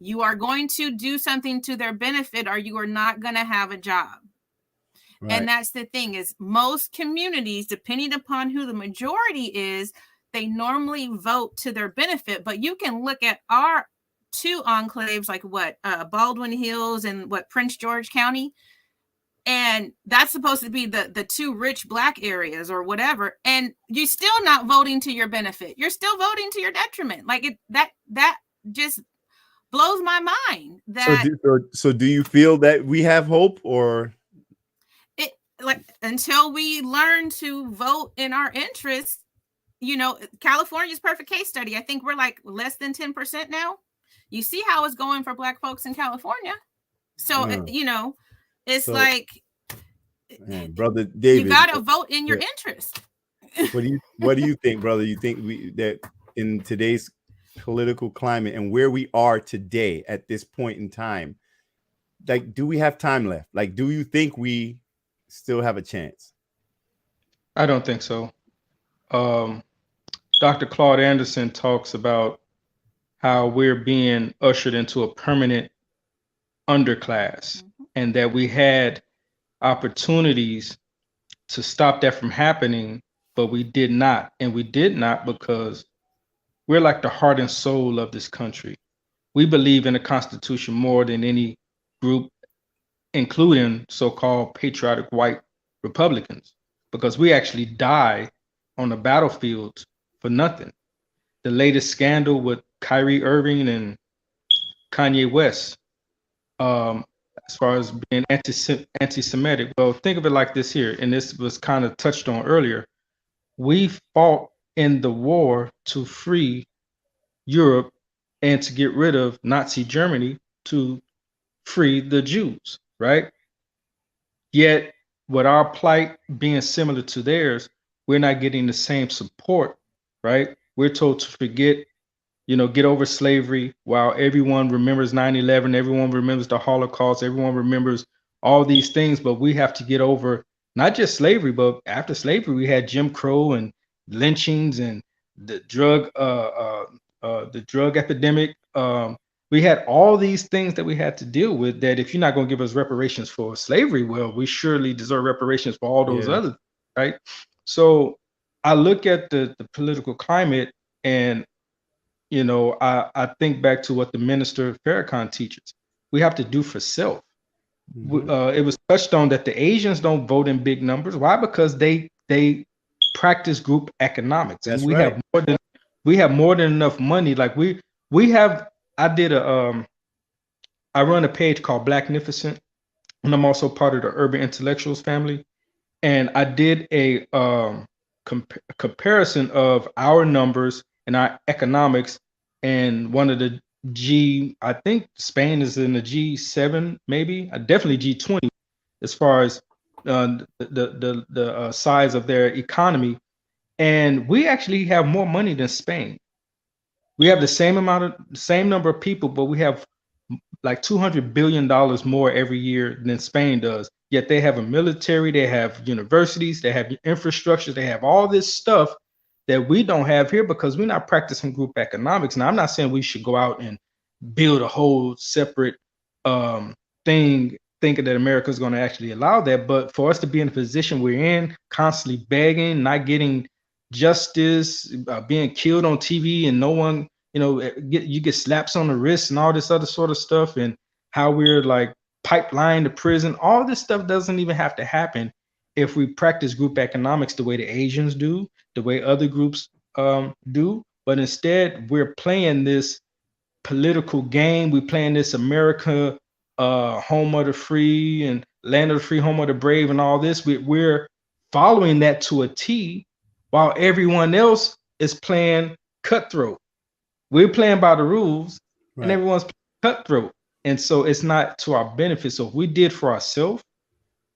You are going to do something to their benefit or you are not going to have a job. Right. And that's the thing is most communities, depending upon who the majority is, they normally vote to their benefit. But you can look at our two enclaves, like Baldwin Hills and Prince George County. and that's supposed to be the two rich black areas or whatever, and you're still not voting to your benefit. You're still voting to your detriment. Like that just blows my mind. That so do you feel that we have hope, or it, like, until we learn to vote in our interests, California's perfect case study. I think we're like less than 10% now. You see how it's going for black folks in California. So, it's like, man, brother David, you got to vote in your interest. What do you think, brother? You think that in today's political climate and where we are today at this point in time, like, do we have time left? Like, do you think we still have a chance? I don't think so. Dr. Claude Anderson talks about how we're being ushered into a permanent underclass, and that we had opportunities to stop that from happening, but we did not. And we did not because we're like the heart and soul of this country. We believe in the Constitution more than any group, including so-called patriotic white Republicans, because we actually die on the battlefields for nothing. The latest scandal with Kyrie Irving and Kanye West, as far as being anti-Semitic. Well, think of it like this here, and this was kind of touched on earlier. We fought in the war to free Europe and to get rid of Nazi Germany, to free the Jews, right? Yet, with our plight being similar to theirs, we're not getting the same support, right? We're told to forget, get over slavery, while everyone remembers 9/11, everyone remembers the Holocaust, everyone remembers all these things, but we have to get over not just slavery, but after slavery, we had Jim Crow and lynchings and the drug epidemic. We had all these things that we had to deal with, that if you're not going to give us reparations for slavery, well, we surely deserve reparations for all those other, right? So I look at the political climate, and I think back to what the Minister Farrakhan teaches. We have to do for self. It was touched on that the Asians don't vote in big numbers. Why? Because they practice group economics. That's and we right. have more than enough money. Like we have. I run a page called Blacknificent, and I'm also part of the Urban Intellectuals family. And I did a comparison of our numbers and our economics, and one of the I think Spain is in the G7, maybe, definitely G20, as far as the size of their economy. And we actually have more money than Spain. We have the same number of people, but we have like $200 billion more every year than Spain does. Yet they have a military, they have universities, they have infrastructure, they have all this stuff that we don't have here because we're not practicing group economics. Now, I'm not saying we should go out and build a whole separate thing, thinking that America is going to actually allow that. But for us to be in a position we're in, constantly begging, not getting justice, being killed on TV, and no one, you get slaps on the wrist and all this other sort of stuff, and how we're like pipeline to prison, all this stuff doesn't even have to happen if we practice group economics the way the Asians do, the way other groups do. But instead, we're playing this political game. We're playing this America, home of the free and land of the free, home of the brave, and all this. We're following that to a T, while everyone else is playing cutthroat. We're playing by the rules, right, and everyone's cutthroat. And so it's not to our benefit. So if we did for ourselves,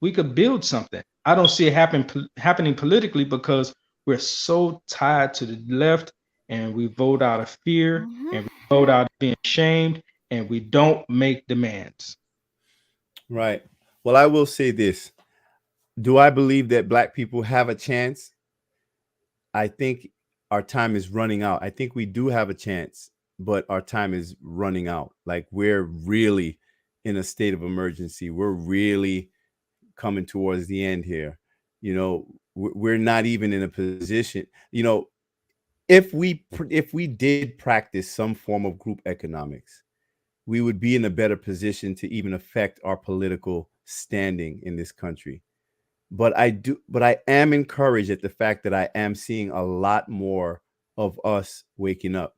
we could build something. I don't see it happening politically because we're so tied to the left, and we vote out of fear, and we vote out of being shamed, and we don't make demands. Right. Well, I will say this. Do I believe that Black people have a chance? I think our time is running out. I think we do have a chance, but our time is running out. Like, we're really in a state of emergency. We're really coming towards the end here. We're not even in a position, if we did practice some form of group economics, we would be in a better position to even affect our political standing in this country. But I am encouraged at the fact that I am seeing a lot more of us waking up.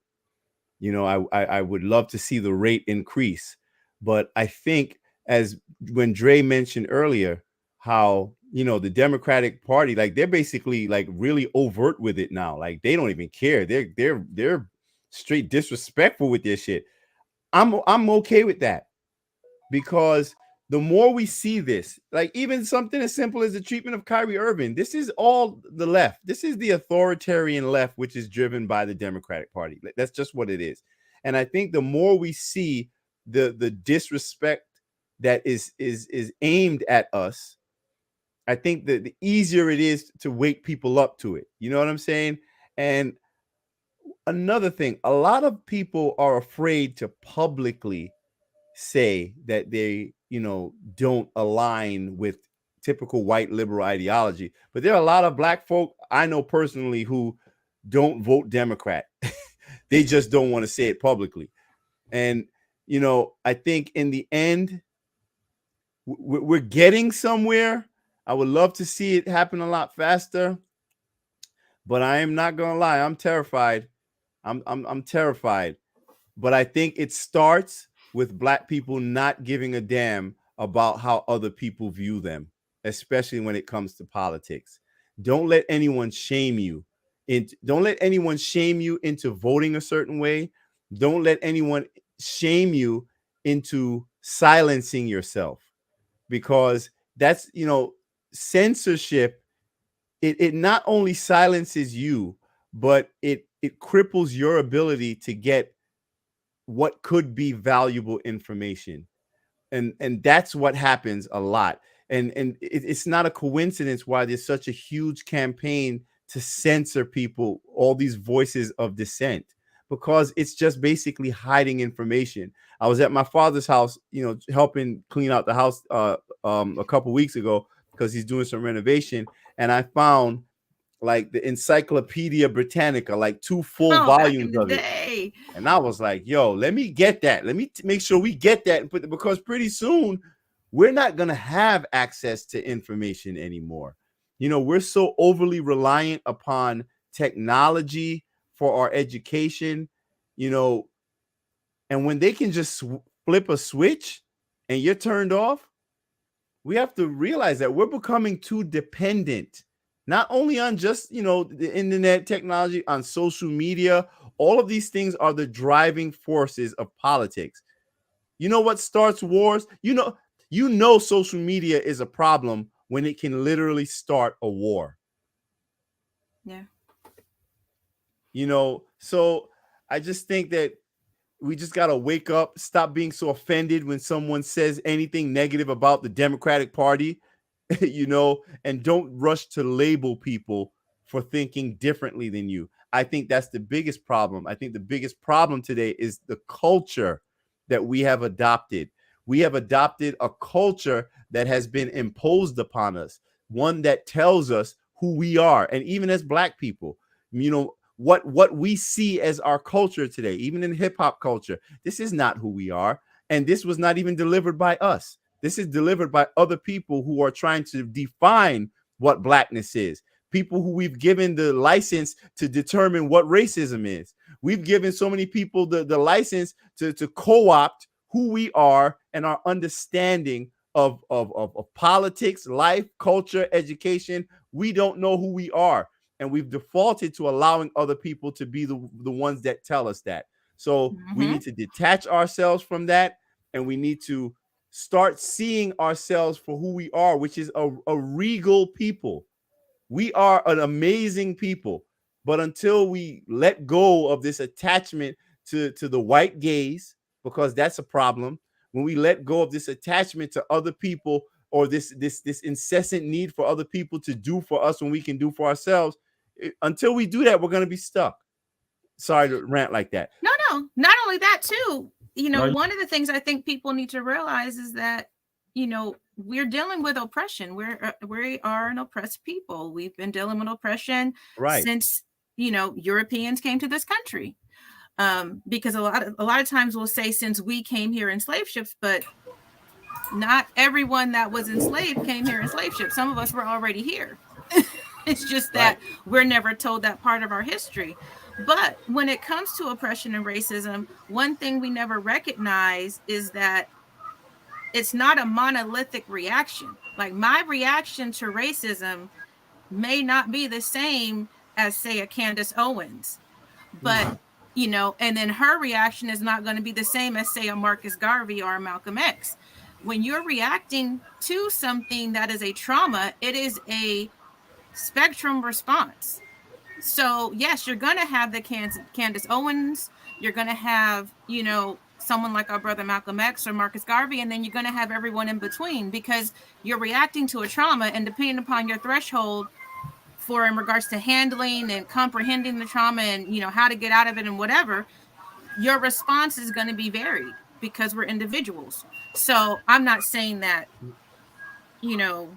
You know, I would love to see the rate increase, but I think, as when Dre mentioned earlier, how, you know, the Democratic Party, like, they're basically like really overt with it now. Like, they don't even care. They're straight disrespectful with their shit. I'm okay with that, because the more we see this, like even something as simple as the treatment of Kyrie Irving, this is all the left. This is the authoritarian left, which is driven by the Democratic Party. That's just what it is. And I think the more we see the disrespect that is aimed at us, I think that the easier it is to wake people up to it. You know what I'm saying? And another thing, a lot of people are afraid to publicly say that they, you know, don't align with typical white liberal ideology. But there are a lot of black folk I know personally who don't vote Democrat. They just don't want to say it publicly. And, you know, I think in the end, we're getting somewhere. I would love to see it happen a lot faster, but I am not gonna lie, I'm terrified. I'm terrified. But I think it starts with black people not giving a damn about how other people view them, especially when it comes to politics. Don't let anyone shame you. Don't let anyone shame you into voting a certain way. Don't let anyone shame you into silencing yourself, because that's, you know, censorship. It not only silences you, but it cripples your ability to get what could be valuable information. And that's what happens a lot. And it's not a coincidence why there's such a huge campaign to censor people, all these voices of dissent, because it's just basically hiding information. I was at my father's house, you know, helping clean out the house a couple weeks ago, because he's doing some renovation, and I found like the Encyclopedia Britannica, like 2 full volumes of it. And I was like, yo, let me get that. Let me make sure we get that, and put it, because pretty soon we're not going to have access to information anymore. You know, we're so overly reliant upon technology for our education, you know, and when they can just flip a switch and you're turned off, we have to realize that we're becoming too dependent, not only on just, you know, the internet technology, on social media. All of these things are the driving forces of politics. You know what starts wars? You know, social media is a problem when it can literally start a war. Yeah. You know, so I just think that we just got to wake up, stop being so offended when someone says anything negative about the Democratic Party, you know, and don't rush to label people for thinking differently than you. I think that's the biggest problem. I think the biggest problem today is the culture that we have adopted. We have adopted a culture that has been imposed upon us, one that tells us who we are. And even as black people, you know, what we see as our culture today, even in hip hop culture, this is not who we are. And this was not even delivered by us. This is delivered by other people who are trying to define what blackness is. People who we've given the license to determine what racism is. We've given so many people the license to co-opt who we are and our understanding of politics, life, culture, education. We don't know who we are. And we've defaulted to allowing other people to be the ones that tell us that. So we need to detach ourselves from that, and we need to start seeing ourselves for who we are, which is a regal people. We are an amazing people. But until we let go of this attachment to the white gaze, because that's a problem, when we let go of this attachment to other people, or this incessant need for other people to do for us when we can do for ourselves, until we do that, we're going to be stuck. Sorry to rant like that. No, not only that too, you know, one of the things I think people need to realize is that, you know, we're dealing with oppression. We are an oppressed people. We've been dealing with oppression since, you know, Europeans came to this country. Because a lot of times we'll say since we came here in slave ships, but not everyone that was enslaved came here in slave ships. Some of us were already here. It's just that we're never told that part of our history. But when it comes to oppression and racism, one thing we never recognize is that it's not a monolithic reaction. Like, my reaction to racism may not be the same as, say, a Candace Owens, but you know, and then her reaction is not going to be the same as, say, a Marcus Garvey or a Malcolm X. When you're reacting to something that is a trauma, it is a spectrum response. So yes, you're going to have the Candace Owens, you're going to have, you know, someone like our brother Malcolm X or Marcus Garvey, and then you're going to have everyone in between, because you're reacting to a trauma, and depending upon your threshold for in regards to handling and comprehending the trauma and, you know, how to get out of it and whatever, your response is going to be varied because we're individuals. So I'm not saying that, you know,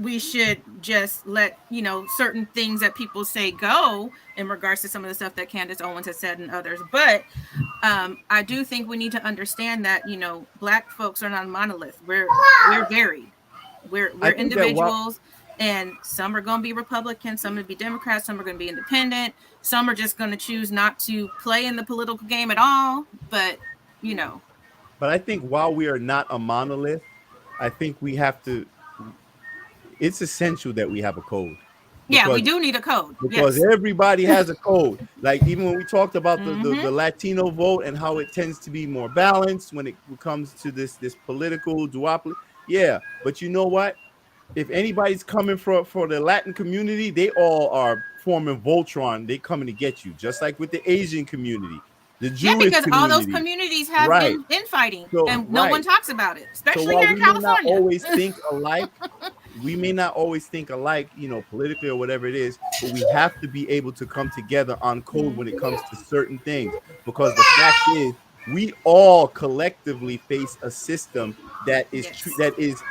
we should just let, you know, certain things that people say go in regards to some of the stuff that Candace Owens has said and others. But I do think we need to understand that, you know, Black folks are not a monolith. We're varied. We're individuals, and some are going to be Republican, some are going to be Democrats, some are going to be independent, some are just going to choose not to play in the political game at all. But, you know. But I think while we are not a monolith, I think we have to, it's essential that we have a code. Yeah, we do need a code. Because everybody has a code. Like, even when we talked about the Latino vote and how it tends to be more balanced when it comes to this political duopoly. Yeah, but you know what? If anybody's coming for the Latin community, they all are forming Voltron. They coming to get you, just like with the Asian community, the Jewish because community. All those communities have been infighting, and no one talks about it, especially here in California. We may not always think alike, you know, politically or whatever it is, but we have to be able to come together on code when it comes to certain things, because the fact is, we all collectively face a system that is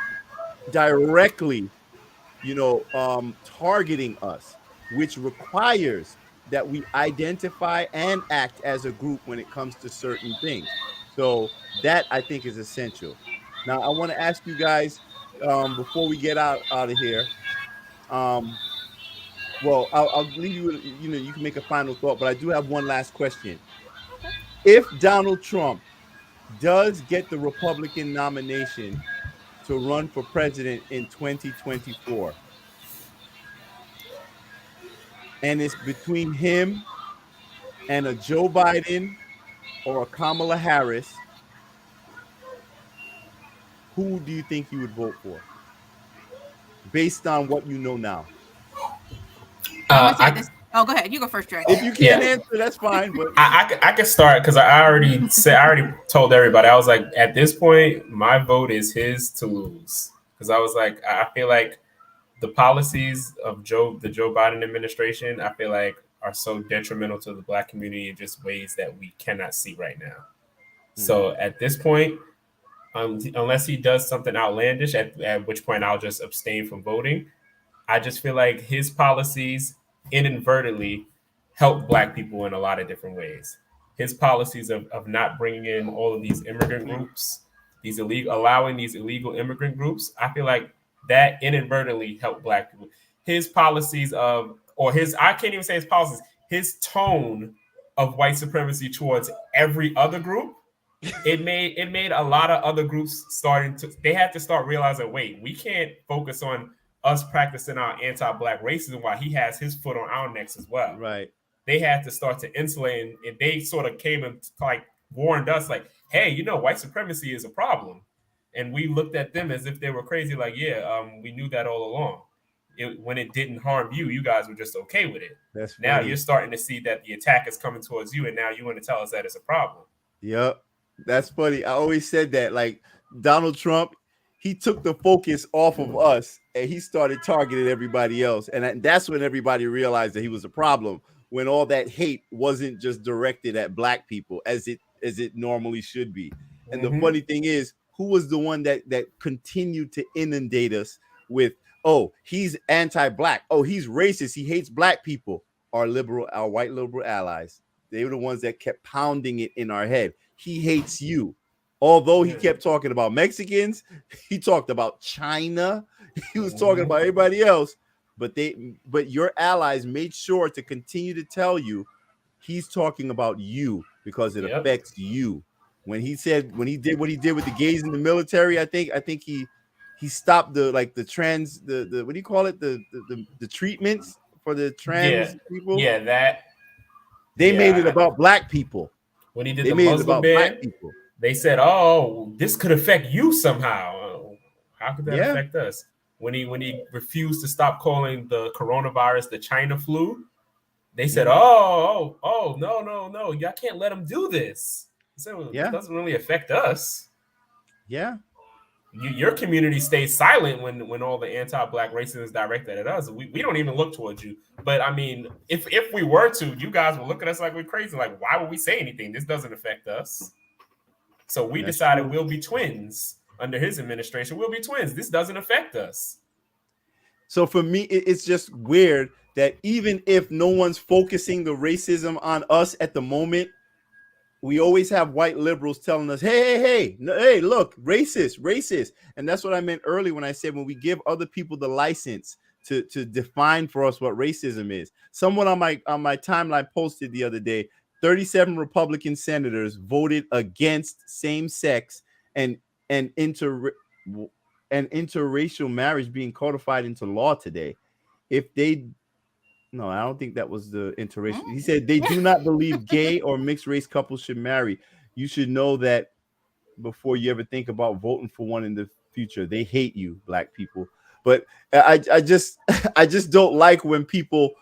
directly, you know, targeting us, which requires that we identify and act as a group when it comes to certain things. So that, I think, is essential. Now, I want to ask you guys, before we get out of here, well, I'll leave you, you know, you can make a final thought, but I do have one last question. If Donald Trump does get the Republican nomination to run for president in 2024, and it's between him and a Joe Biden or a Kamala Harris, who do you think you would vote for, based on what you know now? Oh, go ahead. You go first, Dre. If you can't answer, that's fine. But I can start, because I already told everybody. I was like, at this point, my vote is his to lose, because I was like, I feel like the policies of the Joe Biden administration, I feel like, are so detrimental to the Black community in just ways that we cannot see right now. So at this point, unless he does something outlandish, at which point I'll just abstain from voting, I just feel like his policies inadvertently help Black people in a lot of different ways. His policies of not bringing in all of these immigrant groups, allowing these illegal immigrant groups, I feel like that inadvertently helped Black people. His policies I can't even say his policies, his tone of white supremacy towards every other group, it made a lot of other groups they had to start realizing, wait, we can't focus on us practicing our anti-Black racism while he has his foot on our necks as well. Right. They had to start to insulate, and they sort of came and like warned us, like, hey, you know, white supremacy is a problem. And we looked at them as if they were crazy, like, we knew that all along. When it didn't harm you, you guys were just okay with it. Now you're starting to see that the attack is coming towards you, and now you want to tell us that it's a problem. Yep. That's funny. I always said that, like, Donald Trump, he took the focus off of us and he started targeting everybody else. And that's when everybody realized that he was a problem, when all that hate wasn't just directed at Black people as it normally should be. And the funny thing is, who was the one that continued to inundate us with, oh, he's anti-Black, oh, he's racist, he hates Black people? Our white liberal allies. They were the ones that kept pounding it in our head. He hates you. Although he kept talking about Mexicans, he talked about China, he was talking about everybody else, but your allies made sure to continue to tell you he's talking about you because it affects you. When he did what he did with the gays in the military, I think he stopped the what do you call it, the treatments for the trans people. Yeah, that they made it about black people. When he did the Muslim ban, they said, "Oh, this could affect you somehow." How could that affect us? When he refused to stop calling the coronavirus the China flu, they said, "Oh, no, y'all can't let him do this." He said, well, "It doesn't really affect us." Yeah. Your community stays silent when all the anti-black racism is directed at us. We don't even look towards you. But I mean, if we were to, you guys would look at us like we're crazy. Like, why would we say anything? This doesn't affect us. So we decided we'll be twins under his administration. We'll be twins. This doesn't affect us. So for me, it's just weird that even if no one's focusing the racism on us at the moment, we always have white liberals telling us, hey, look, racist. And that's what I meant earlier when I said when we give other people the license to define for us what racism is. Someone on my timeline posted the other day, 37 Republican senators voted against same-sex and interracial marriage being codified into law today. No, I don't think that was the interracial. He said they do not believe gay or mixed race couples should marry. You should know that before you ever think about voting for one in the future. They hate you, black people. But I just don't like when people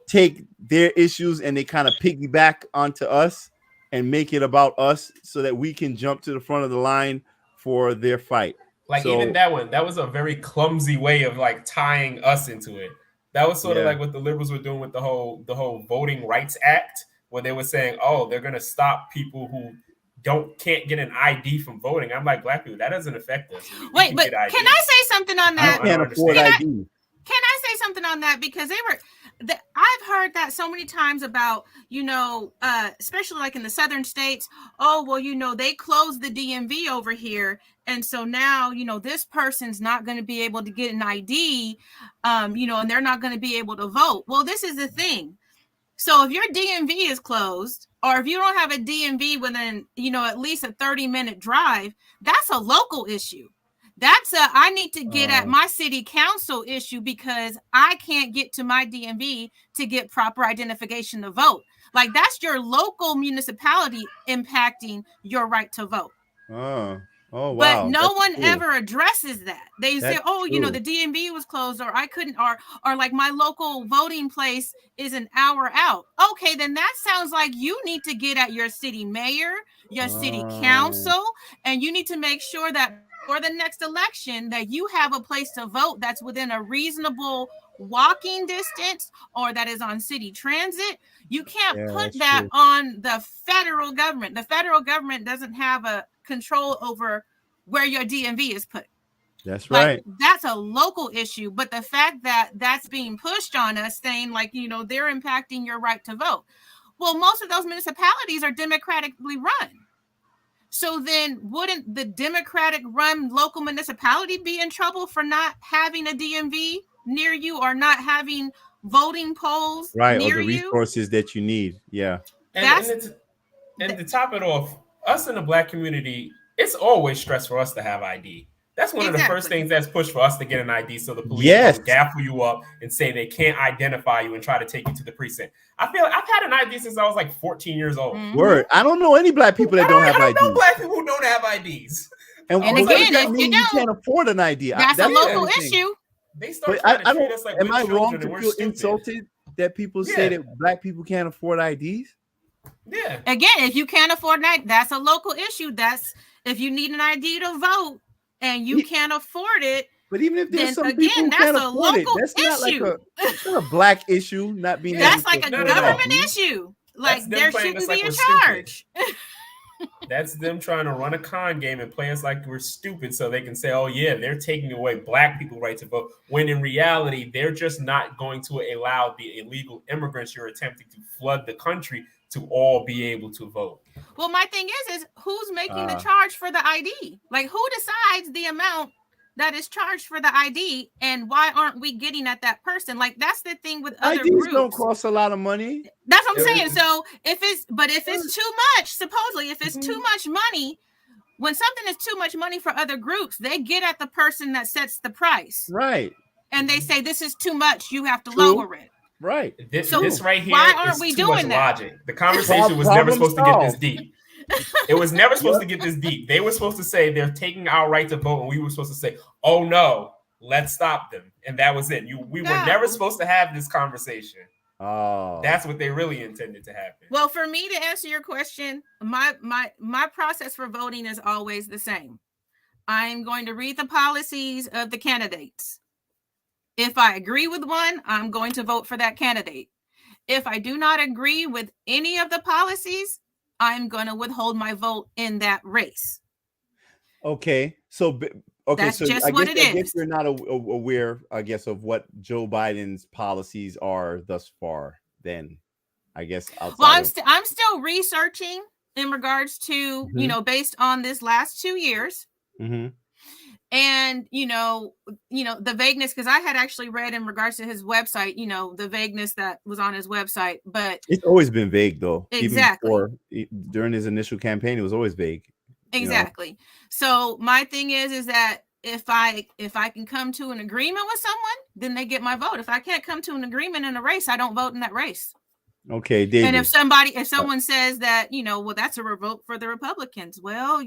take their issues and they kind of piggyback onto us and make it about us so that we can jump to the front of the line for their fight. Even that one, that was a very clumsy way of like tying us into it. That was sort of like what the liberals were doing with the whole Voting Rights Act, where they were saying, "Oh, they're going to stop people who can't get an ID from voting." I'm like, black people, that doesn't affect us. Wait, but can I say something on that? I can't afford ID. Can I say something on that? Because I've heard that so many times about, especially like in the southern states. Oh, well, they closed the DMV over here. And so now, this person's not going to be able to get an ID, and they're not going to be able to vote. Well, this is the thing. So if your DMV is closed, or if you don't have a DMV within, at least a 30-minute drive, that's a local issue. That's I need to get at my city council issue because I can't get to my DMV to get proper identification to vote. Like that's your local municipality impacting your right to vote. Oh, wow. But no That's one cool. ever addresses that. They say, oh, the DMV was closed, or I couldn't, or like my local voting place is an hour out. Okay, then that sounds like you need to get at your city mayor, your city council, and you need to make sure that for the next election that you have a place to vote that's within a reasonable walking distance or that is on city transit. You can't put that on the federal government. The federal government doesn't have a control over where your DMV is put. That's right. That's a local issue. But the fact that that's being pushed on us saying they're impacting your right to vote. Well, most of those municipalities are democratically run. So then wouldn't the Democratic run local municipality be in trouble for not having a DMV near you or not having voting polls near or the resources that you need? Yeah. And to top it off, us in the black community, it's always stress for us to have ID. That's one of the first things that's pushed for us to get an ID, so the police don't gaffle you up and say they can't identify you and try to take you to the precinct. I feel like I've had an ID since I was like 14 years old. Mm-hmm. Word. I don't know any black people that don't have IDs. I don't know black people who don't have IDs. And again, if you can't afford an ID, that's a local issue. They start trying to treat us like am I wrong to feel insulted that people say that black people can't afford IDs? Yeah. Again, if you can't afford that, that's a local issue. That's if you need an ID to vote and you can't afford it. But even if there's some people who can't afford it, that's not like a black issue. Not being that's like a government issue. Like there shouldn't be a charge. That's them trying to run a con game and play us like we're stupid so they can say, oh, yeah, they're taking away black people's right to vote. When in reality, they're just not going to allow the illegal immigrants you're attempting to flood the country to all be able to vote. Well, my thing is who's making the charge for the ID? Like, who decides the amount that is charged for the ID, and why aren't we getting at that person? Like, that's the thing with other IDs groups. don't cost a lot of money. That's what I'm saying. So if it's too much, supposedly, if it's too much money, when something is too much money for other groups, they get at the person that sets the price. Right. And they say, this is too much. You have to True. lower it. Right. This So right here why aren't is we too doing much that? logic. The conversation was never Problem supposed to get this solved. deep. It was never supposed to get this deep. They were supposed to say they're taking our right to vote, and we were supposed to say, "Oh no, let's stop them," and that was it. We were never supposed to have this conversation. Oh, That's what they really intended to happen. Well, for me to answer your question, my process for voting is always the same. I'm going to read the policies of the candidates. If I agree with one, I'm going to vote for that candidate. If I do not agree with any of the policies, I'm going to withhold my vote in that race. okay. So, okay. That's so just I what guess, it I guess is. you're not aware, I guess, of what Joe Biden's policies are thus far. Then, I guess. Well, I'm still researching in regards to based on this last 2 years. Mm-hmm. And the vagueness, because I had actually read in regards to his website, the vagueness that was on his website, but It's always been vague, though. Exactly. Even during his initial campaign, it was always vague. Exactly. So my thing is that if I can come to an agreement with someone, then they get my vote. If I can't come to an agreement in a race, I don't vote in that race. Okay, David. And if someone says that, well, that's a revote for the Republicans. Well,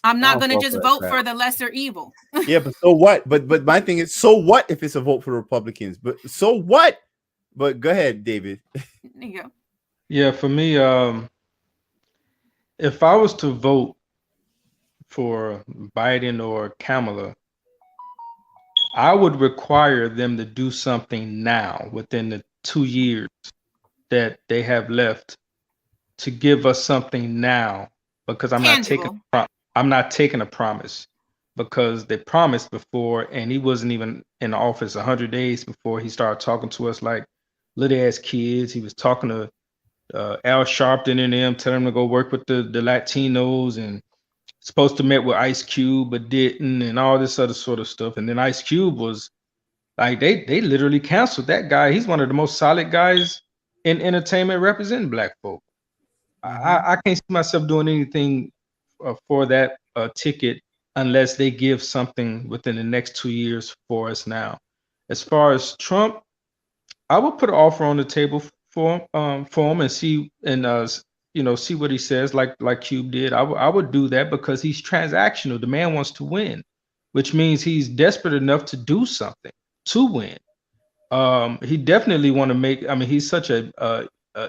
I'm not going to just vote for the lesser evil. Yeah, but so what? But my thing is, so what if it's a vote for the Republicans? But so what? But go ahead, David. There you go. Yeah, for me, if I was to vote for Biden or Kamala, I would require them to do something now within the 2 years that they have left to give us something now, because I'm not taking a promise, because they promised before, and he wasn't even in office 100 days before he started talking to us like little ass kids. He was talking to Al Sharpton and them, telling them to go work with the Latinos, and supposed to meet with Ice Cube but didn't, and all this other sort of stuff. And then Ice Cube was like, they literally canceled that guy. He's one of the most solid guys in entertainment representing Black folk. I can't see myself doing anything for that ticket unless they give something within the next 2 years for us now. As far as Trump, I would put an offer on the table for him and see what he says, like Cube did. I would do that because he's transactional. The man wants to win, which means he's desperate enough to do something to win. He definitely want to make. I mean, he's such a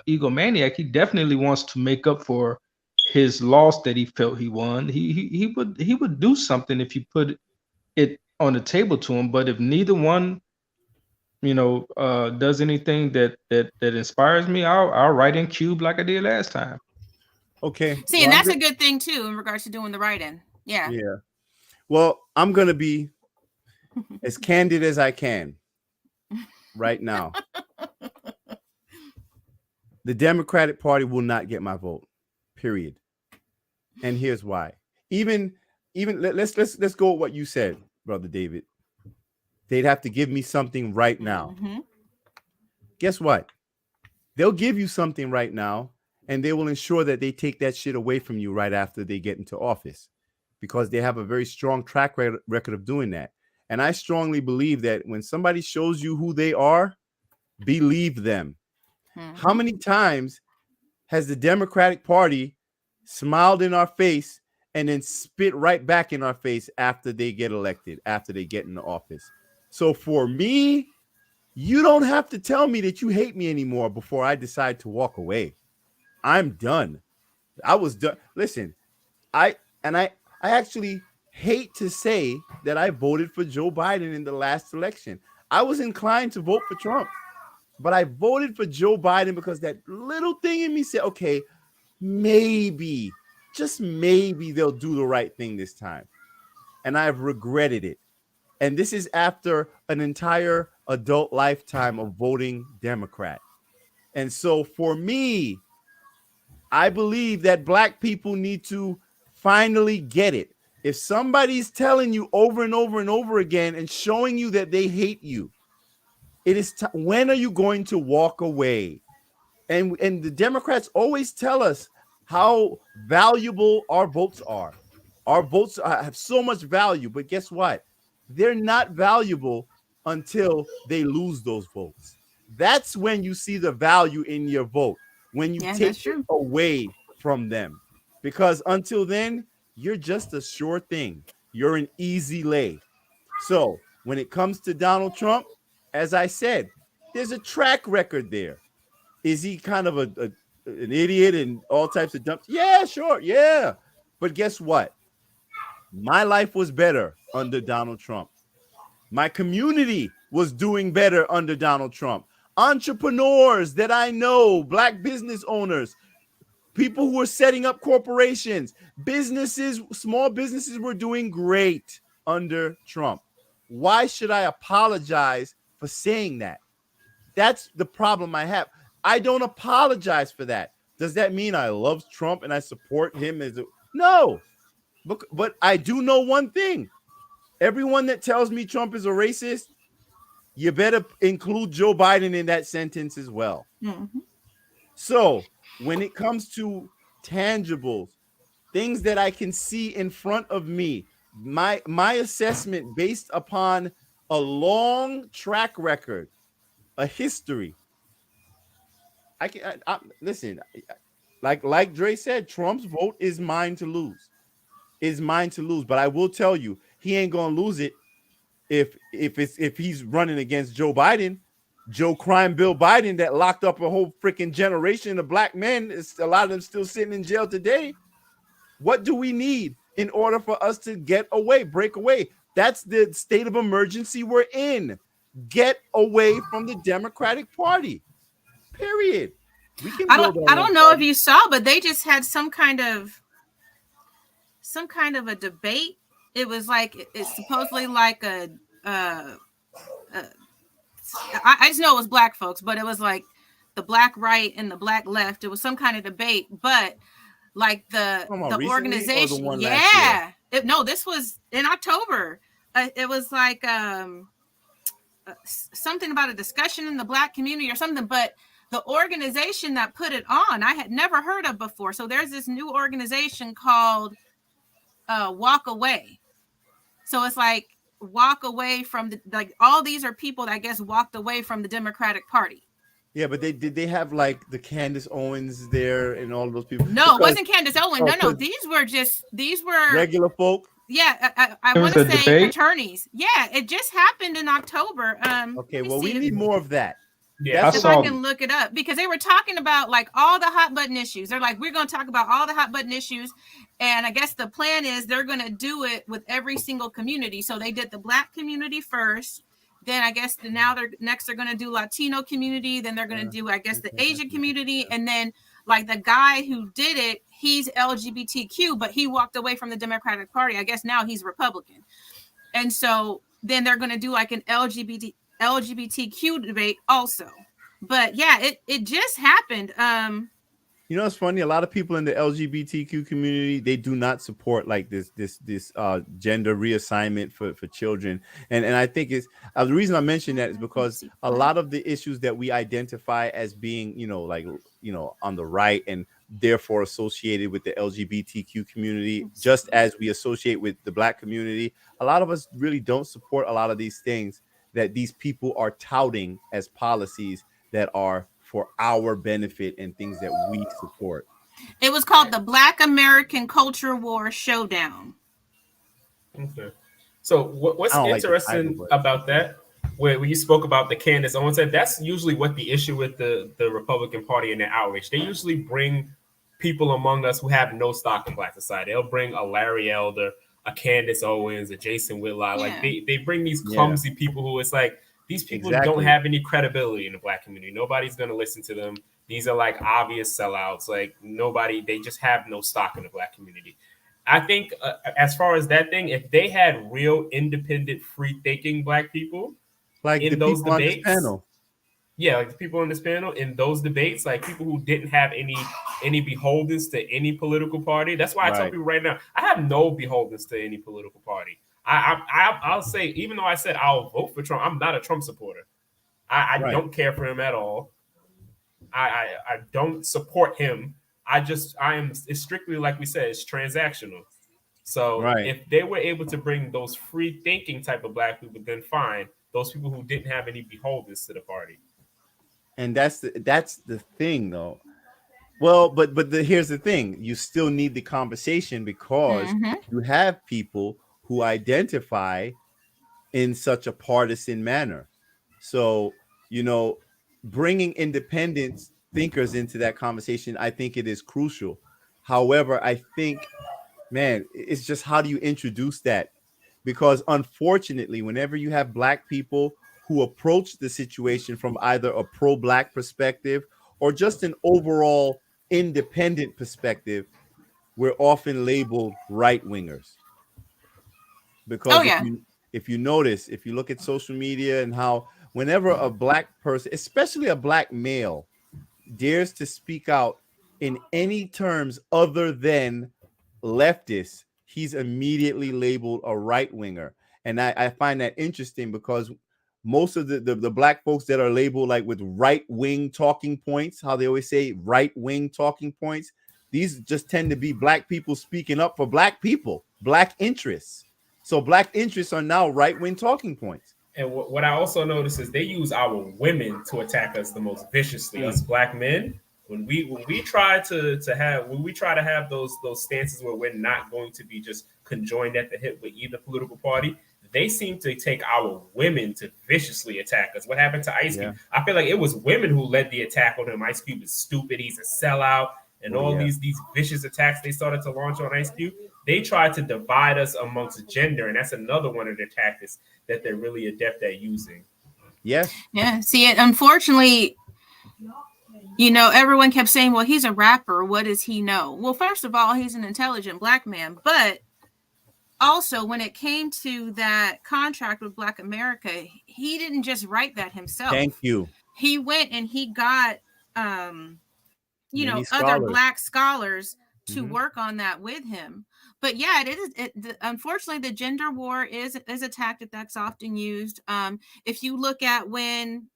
egomaniac. He definitely wants to make up for his loss that he felt he won. He would do something if you put it on the table to him. But if neither one, does anything that inspires me, I'll write in Cube like I did last time. Okay. See, and that's a good thing too in regards to doing the write-in. Yeah. Yeah. Well, I'm gonna be as candid as I can right now. The Democratic Party will not get my vote. Period. And here's why. Even let's go with what you said, Brother David. They'd have to give me something right now. Mm-hmm. Guess what? They'll give you something right now, and they will ensure that they take that shit away from you right after they get into office, because they have a very strong track record of doing that. And I strongly believe that when somebody shows you who they are, believe them. Mm-hmm. How many times has the Democratic Party smiled in our face and then spit right back in our face after they get elected, after they get into office? So for me, you don't have to tell me that you hate me anymore before I decide to walk away. I'm done. I was done. Listen, I actually hate to say that I voted for Joe Biden in the last election. I was inclined to vote for Trump, but I voted for Joe Biden because that little thing in me said, okay, maybe, just maybe they'll do the right thing this time. And I've regretted it. And this is after an entire adult lifetime of voting Democrat. And so for me, I believe that black people need to finally get it. If somebody's telling you over and over and over again and showing you that they hate you, it is when are you going to walk away? And the Democrats always tell us how valuable our votes are. Our votes have so much value, but guess what? They're not valuable until they lose those votes. That's when you see the value in your vote, when you take it away from them. Because until then, you're just a sure thing. You're an easy lay. So when it comes to Donald Trump, as I said, there's a track record there. Is he kind of an idiot and all types of dumb? Yeah, sure. Yeah. But guess what? My life was better under Donald Trump. My community was doing better under Donald Trump. Entrepreneurs that I know, black business owners, people who were setting up corporations, businesses, small businesses were doing great under Trump. Why should I apologize for saying that? That's the problem I have. I don't apologize for that. Does that mean I love Trump and I support him? No. But I do know one thing. Everyone that tells me Trump is a racist, you better include Joe Biden in that sentence as well. Mm-hmm. So when it comes to tangibles, things that I can see in front of me, my assessment based upon a long track record, a history. Listen, like Dre said, Trump's vote is mine to lose. But I will tell you, he ain't gonna lose it if he's running against Joe Biden, Joe Crime Bill Biden, that locked up a whole freaking generation of black men. A lot of them still sitting in jail today. What do we need in order for us to break away? That's the state of emergency we're in. Get away from the Democratic Party. Period. I don't know if you saw, but they just had some kind of a debate. It was like, it's supposedly like I just know it was black folks, but it was like the black right and the black left. It was some kind of debate, but like the organization, this was in October. It was like something about a discussion in the black community or something, but the organization that put it on, I had never heard of before. So there's this new organization called Walk Away. So it's like walk away from all these are people that I guess walked away from the Democratic Party. Yeah, but they have like the Candace Owens there and all those people? No, it wasn't Candace Owens. No, these were regular folk. Yeah, I want to say debate? Attorneys. Yeah, it just happened in October. Okay, well, we need more of that. Yeah, if I can look it up, because they were talking about like all the hot button issues. They're like, we're going to talk about all the hot button issues. And I guess the plan is they're going to do it with every single community. So they did the black community first. Then I guess they're going to do Latino community. Then they're going to do, I guess, the Asian community. And then like the guy who did it, he's LGBTQ, but he walked away from the Democratic Party. I guess now he's Republican. And so then they're going to do like an LGBTQ debate also. But yeah, it just happened. You know, it's funny. A lot of people in the LGBTQ community, they do not support like this gender reassignment for children. And I think it's the reason I mention that is because a lot of the issues that we identify as being, on the right and therefore associated with the LGBTQ community, just as we associate with the black community, a lot of us really don't support a lot of these things that these people are touting as policies that are for our benefit and things that we support. It was called the Black American Culture War Showdown. Okay. So what's interesting about that, where you spoke about the Candace Owens, that's usually what the issue with the Republican Party and their outreach. They usually bring people among us who have no stock in Black society. They'll bring a Larry Elder, a Candace Owens, a Jason Whitlock. Yeah. Like they bring these clumsy people who it's like, these people don't have any credibility in the black community. Nobody's going to listen to them. These are like obvious sellouts. Like they just have no stock in the black community. I think as far as that thing, if they had real independent, free thinking black people like in the those people debates, on this panel. Yeah, like the people on this panel in those debates, like people who didn't have any beholdens to any political party. That's why I tell Right. people right now, I have no beholdens to any political party. I'll say, even though I said I'll vote for Trump, I'm not a Trump supporter. I Right. don't care for him at all. I don't support him. It's strictly, like we said, it's transactional. So Right. if they were able to bring those free thinking type of black people, then fine. Those people who didn't have any beholdens to the party. And that's the thing, though. Well, but here's the thing: you still need the conversation because you have people who identify in such a partisan manner. So, bringing independent thinkers into that conversation, I think it is crucial. However, I think, man, it's just how do you introduce that? Because unfortunately, whenever you have black people who approach the situation from either a pro-black perspective or just an overall independent perspective, we're often labeled right-wingers. Because if you notice, if you look at social media and how whenever a black person, especially a black male, dares to speak out in any terms other than leftist, he's immediately labeled a right winger. And I find that interesting because most of the black folks that are labeled like with right wing talking points, how they always say right wing talking points, these just tend to be black people speaking up for black people, black interests. So black interests are now right wing talking points. And what I also notice is they use our women to attack us the most viciously. Us black men, when we try to have those stances where we're not going to be just conjoined at the hip with either political party, they seem to take our women to viciously attack us. What happened to Ice Cube? I feel like it was women who led the attack on him. Ice Cube is stupid. He's a sellout. And these vicious attacks they started to launch on Ice Cube, they tried to divide us amongst gender. And that's another one of their tactics that they're really adept at using. Yes. Yeah. See, unfortunately, everyone kept saying, well, he's a rapper. What does he know? Well, first of all, he's an intelligent black man. But also, when it came to that contract with Black America, he didn't just write that himself. Thank you. He went and he got other black scholars to work on that with him. But yeah, unfortunately, the gender war is a tactic that's often used. If you look at when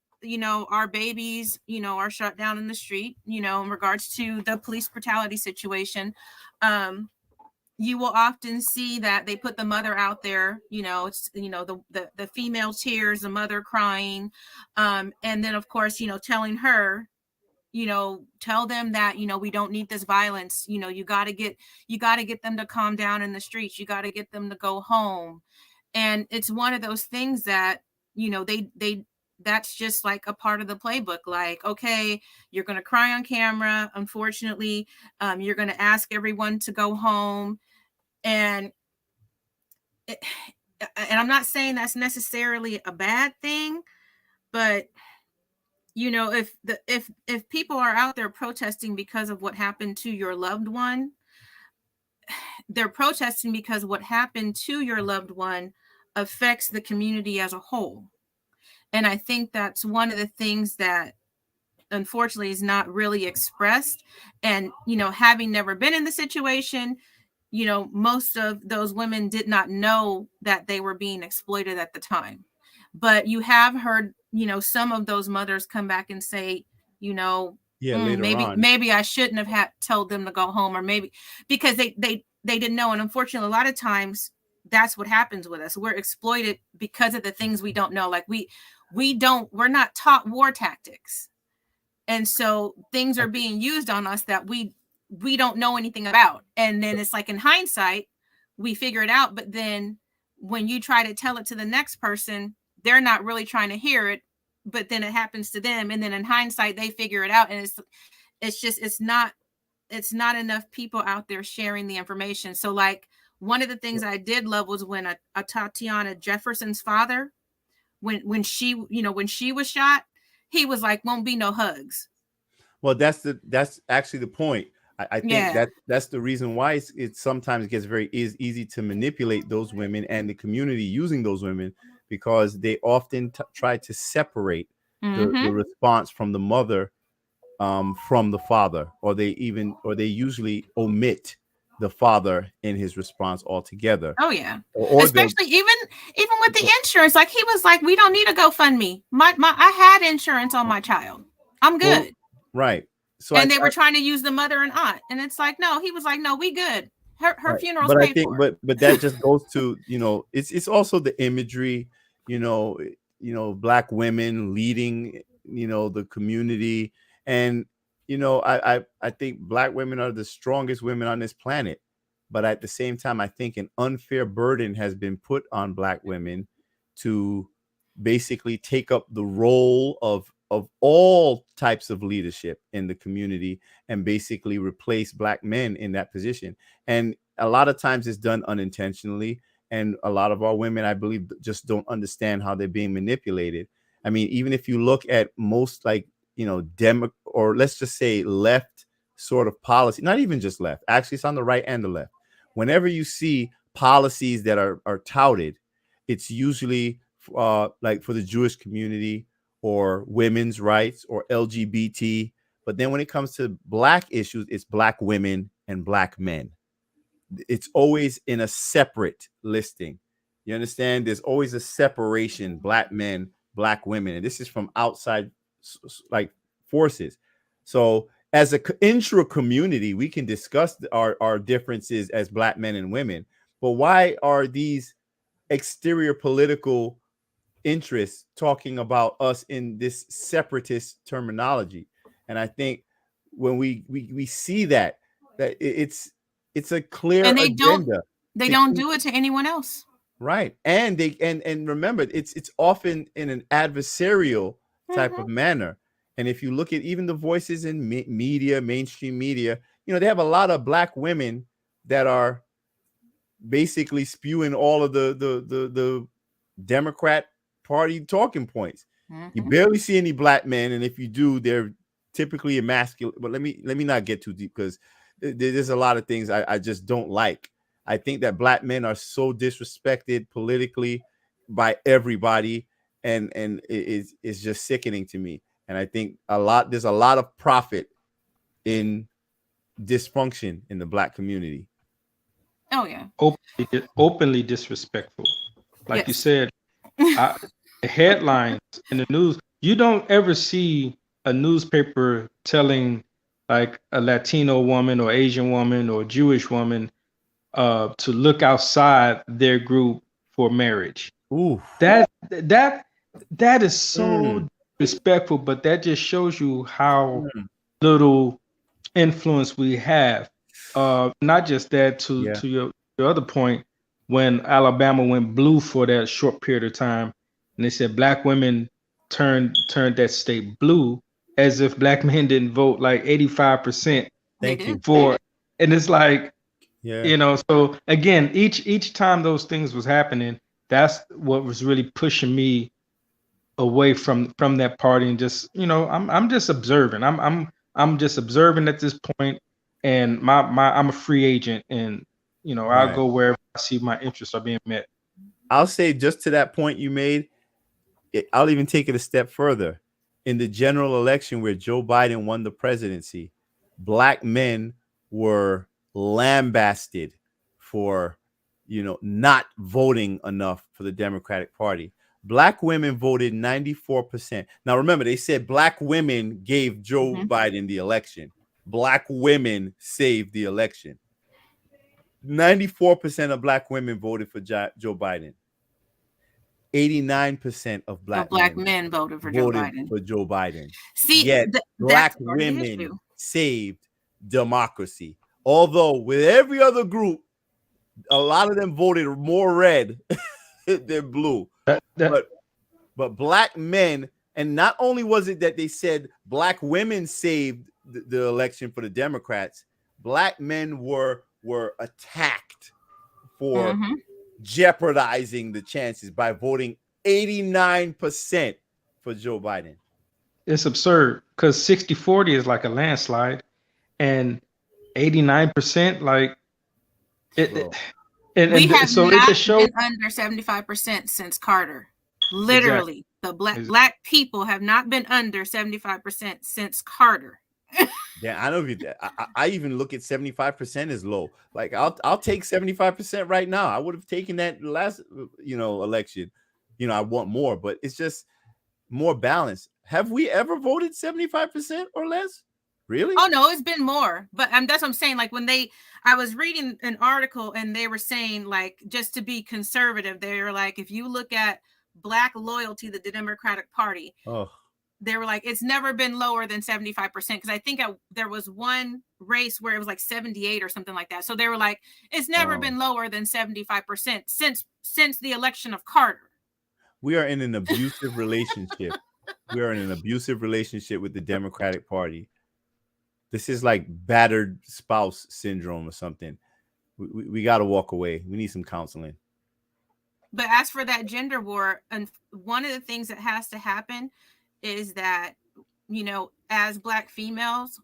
our babies are shut down in the street, in regards to the police brutality situation, you will often see that they put the mother out there, it's the female tears, the mother crying, and then of course telling her, tell them that, we don't need this violence. You got to get them to calm down in the streets. You got to get them to go home. And it's one of those things that, that's just like a part of the playbook. Like, okay, you're going to cry on camera. Unfortunately, you're going to ask everyone to go home. And I'm not saying that's necessarily a bad thing, but if people are out there protesting because of what happened to your loved one, they're protesting because what happened to your loved one affects the community as a whole. And I think that's one of the things that unfortunately is not really expressed. And, having never been in the situation, most of those women did not know that they were being exploited at the time. But you have heard, some of those mothers come back and say, maybe I shouldn't have told them to go home, or maybe because they didn't know. And unfortunately, a lot of times that's what happens with us. We're exploited because of the things we don't know. Like we're not taught war tactics. And so things are being used on us that we don't know anything about. And then it's like in hindsight, we figure it out. But then when you try to tell it to the next person, they're not really trying to hear it, but then it happens to them. And then in hindsight, they figure it out. And it's not enough people out there sharing the information. So like one of the things I did love was when a Tatiana Jefferson's father, when she was shot, he was like, won't be no hugs. Well, that's actually the point. I think that's the reason why it sometimes gets very easy to manipulate those women and the community using those women, because they often try to separate the response from the mother from the father, or they usually omit the father in his response altogether. Oh yeah. Or especially even with the insurance, like he was like, we don't need a GoFundMe. I had insurance on my child. I'm good. Well, right. So and they were trying to use the mother and aunt, and it's like, no, he was like, no, we good. Her right. funeral's but paid I think, for. but that just goes to, it's also the imagery, Black women leading, the community. And, I think Black women are the strongest women on this planet. But at the same time, I think an unfair burden has been put on Black women to basically take up the role of all types of leadership in the community and basically replace Black men in that position. And a lot of times it's done unintentionally. And a lot of our women, I believe, just don't understand how they're being manipulated. I mean, even if you look at most, like, or let's just say left sort of policy, not even just left, actually it's on the right and the left. Whenever you see policies that are touted, it's usually like for the Jewish community or women's rights or LGBT. But then when it comes to Black issues, it's Black women and Black men. It's always in a separate listing. You understand? There's always a separation, Black men, Black women. And this is from outside like forces. So as a intra community, we can discuss our differences as Black men and women. But why are these exterior political interests talking about us in this separatist terminology? And I think when we see that it's a clear and they agenda. don't do it to anyone else. Right. And they and remember, it's often in an adversarial type of manner. And if you look at even the voices in media, mainstream media, they have a lot of Black women that are basically spewing all of the Democrat Party talking points. You barely see any Black men, and if you do, they're typically emasculated. But let me not get too deep, because there's a lot of things I just don't like. I think that Black men are so disrespected politically by everybody, and it's just sickening to me. And I think there's a lot of profit in dysfunction in the Black community. Oh yeah. Openly disrespectful. Like you said, the headlines in the news, you don't ever see a newspaper telling like a Latino woman or Asian woman or Jewish woman to look outside their group for marriage. Ooh. That is so respectful, but that just shows you how little influence we have. Not just that, to your other point, when Alabama went blue for that short period of time, and they said Black women turned that state blue, as if Black men didn't vote like 85%. Thank you for, and it's like, so again, each time those things was happening, that's what was really pushing me away from that party. And just, I'm just observing. I'm just observing at this point, and I'm a free agent, and I'll go wherever I see my interests are being met. I'll say, just to that point you made, I'll even take it a step further. In the general election where Joe Biden won the presidency, Black men were lambasted for, not voting enough for the Democratic Party. Black women voted 94%. Now, remember, they said Black women gave Joe Biden the election. Black women saved the election. 94% of Black women voted for Joe Biden. 89% of Black men voted for Joe Biden. See, yet Black women saved democracy. Although with every other group, a lot of them voted more red than blue. But Black men, and not only was it that they said Black women saved the election for the Democrats, Black men were attacked for jeopardizing the chances by voting 89% for Joe Biden. It's absurd, because 60-40 is like a landslide, and 89%, like it. We have not been under 75% since Carter. Literally, The black people have not been under 75% since Carter. Yeah, I know. I even look at 75% as low. Like I'll take 75% right now. I would have taken that last election. I want more, but it's just more balance. Have we ever voted 75% or less? Really? Oh no, it's been more. But that's what I'm saying. Like I was reading an article and they were saying, like, just to be conservative, they were like, if you look at Black loyalty to the Democratic Party, they were like, it's never been lower than 75%. Because I think there was one race where it was like 78 or something like that. So they were like, it's never been lower than 75% since the election of Carter. We are in an abusive relationship. We are in an abusive relationship with the Democratic Party. This is like battered spouse syndrome or something. We got to walk away. We need some counseling. But as for that gender war, and one of the things that has to happen is that, as Black females,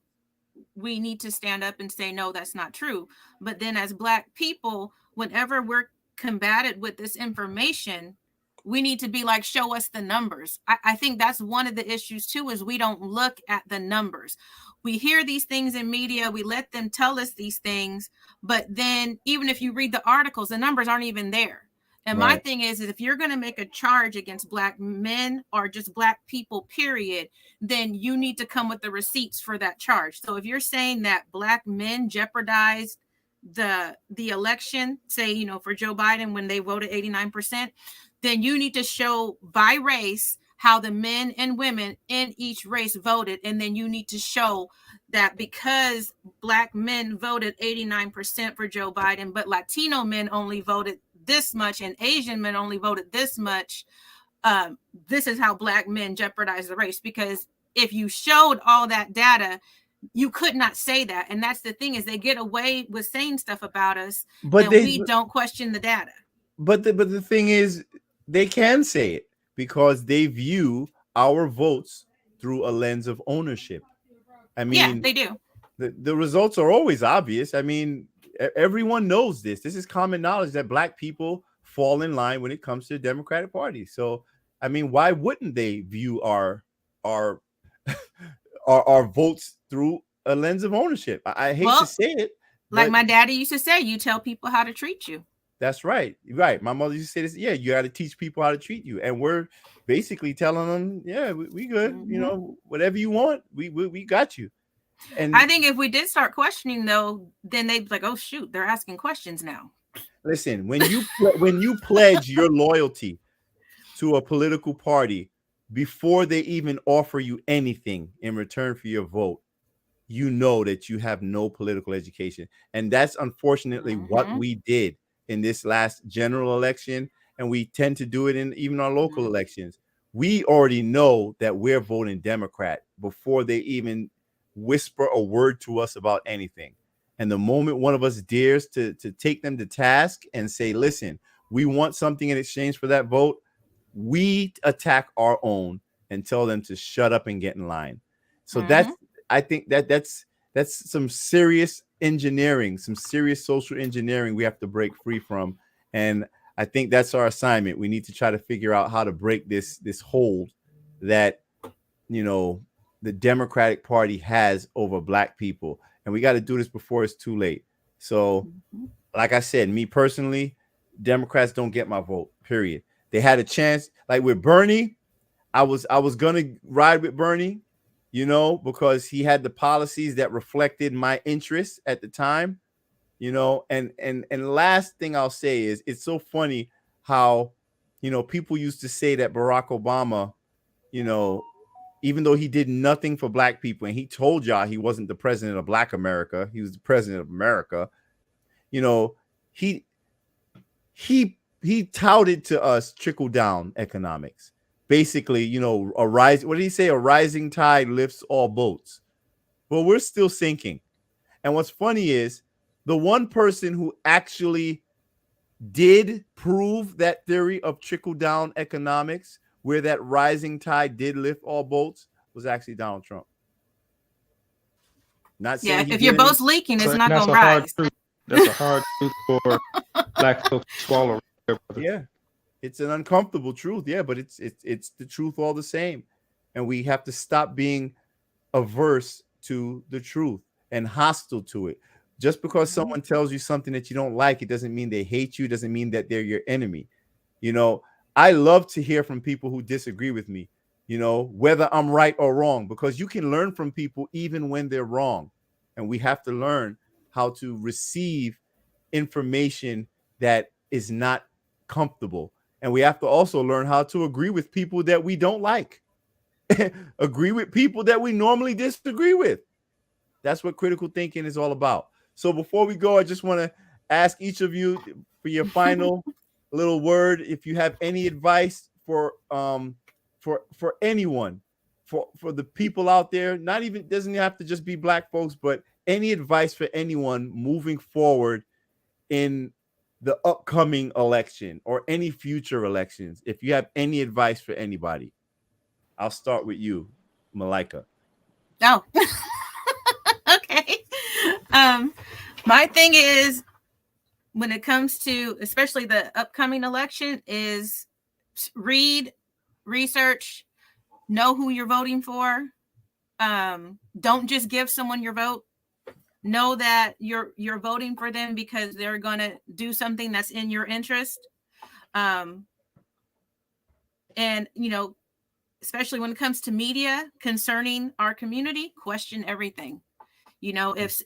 we need to stand up and say, no, that's not true. But then as Black people, whenever we're combated with this information, we need to be like, show us the numbers. I think that's one of the issues too, is we don't look at the numbers. We hear these things in media, we let them tell us these things, but then even if you read the articles, the numbers aren't even there. And my thing is if you're going to make a charge against Black men or just Black people, period, then you need to come with the receipts for that charge. So if you're saying that Black men jeopardized the election, say, for Joe Biden when they voted 89%, then you need to show by race how the men and women in each race voted. And then you need to show that because Black men voted 89% for Joe Biden, but Latino men only voted this much and Asian men only voted this much, this is how Black men jeopardize the race. Because if you showed all that data, you could not say that. And that's the thing, is they get away with saying stuff about us, but we don't question the data. But the thing is, they can say it because they view our votes through a lens of ownership. I mean, yeah, they do. The results are always obvious. I mean, everyone knows this. This is common knowledge that Black people fall in line when it comes to the Democratic Party. So, I mean, why wouldn't they view our votes through a lens of ownership? I hate to say it. Like my daddy used to say, you tell people how to treat you. That's right. Right. My mother used to say this. Yeah, you got to teach people how to treat you. And we're basically telling them, yeah, we good. Mm-hmm. Whatever you want, we got you. And I think if we did start questioning, though, then they'd be like, oh, shoot, they're asking questions now. Listen, when you pledge your loyalty to a political party before they even offer you anything in return for your vote, you know that you have no political education. And that's unfortunately what we did in this last general election, and we tend to do it in even our local elections. We already know that we're voting Democrat before they even whisper a word to us about anything. And the moment one of us dares to take them to task and say, listen, we want something in exchange for that vote, we attack our own and tell them to shut up and get in line. So I think that's some serious engineering, some serious social engineering we have to break free from. And I think that's our assignment. We need to try to figure out how to break this hold that, the Democratic Party has over Black people. And we got to do this before it's too late. So, like I said, me personally, Democrats don't get my vote, period. They had a chance. Like with Bernie, I was going to ride with Bernie, because he had the policies that reflected my interests at the time, and last thing I'll say is it's so funny how, people used to say that Barack Obama, even though he did nothing for Black people, and he told y'all he wasn't the president of Black America, he was the president of America, he touted to us trickle-down economics. Basically, a rising tide lifts all boats. Well, we're still sinking. And what's funny is the one person who actually did prove that theory of trickle-down economics, where that rising tide did lift all boats, was actually Donald Trump. Not saying if your boat's leaking, it's not going to rise. That's a hard truth for Black folks to swallow. Yeah. It's an uncomfortable truth, yeah, but it's the truth all the same. And we have to stop being averse to the truth and hostile to it. Just because someone tells you something that you don't like, it doesn't mean they hate you, doesn't mean that they're your enemy. You know, I love to hear from people who disagree with me, you know, whether I'm right or wrong, because you can learn from people even when they're wrong. And we have to learn how to receive information that is not comfortable. And we have to also learn how to agree with people that we don't like. Agree with people that we normally disagree with. That's what critical thinking is all about. So before we go, I just want to ask each of you for your final little word. If you have any advice for anyone, for the people out there, not even, doesn't have to just be black folks, but any advice for anyone moving forward in the upcoming election or any future elections. If you have any advice for anybody, I'll start with you, Malika. Oh, okay. My thing is, when it comes to especially the upcoming election, is read, research, know who you're voting for. Don't just give someone your vote. Know that you're voting for them because they're going to do something that's in your interest. And, you know, especially when it comes to media concerning our community, question everything. You know, if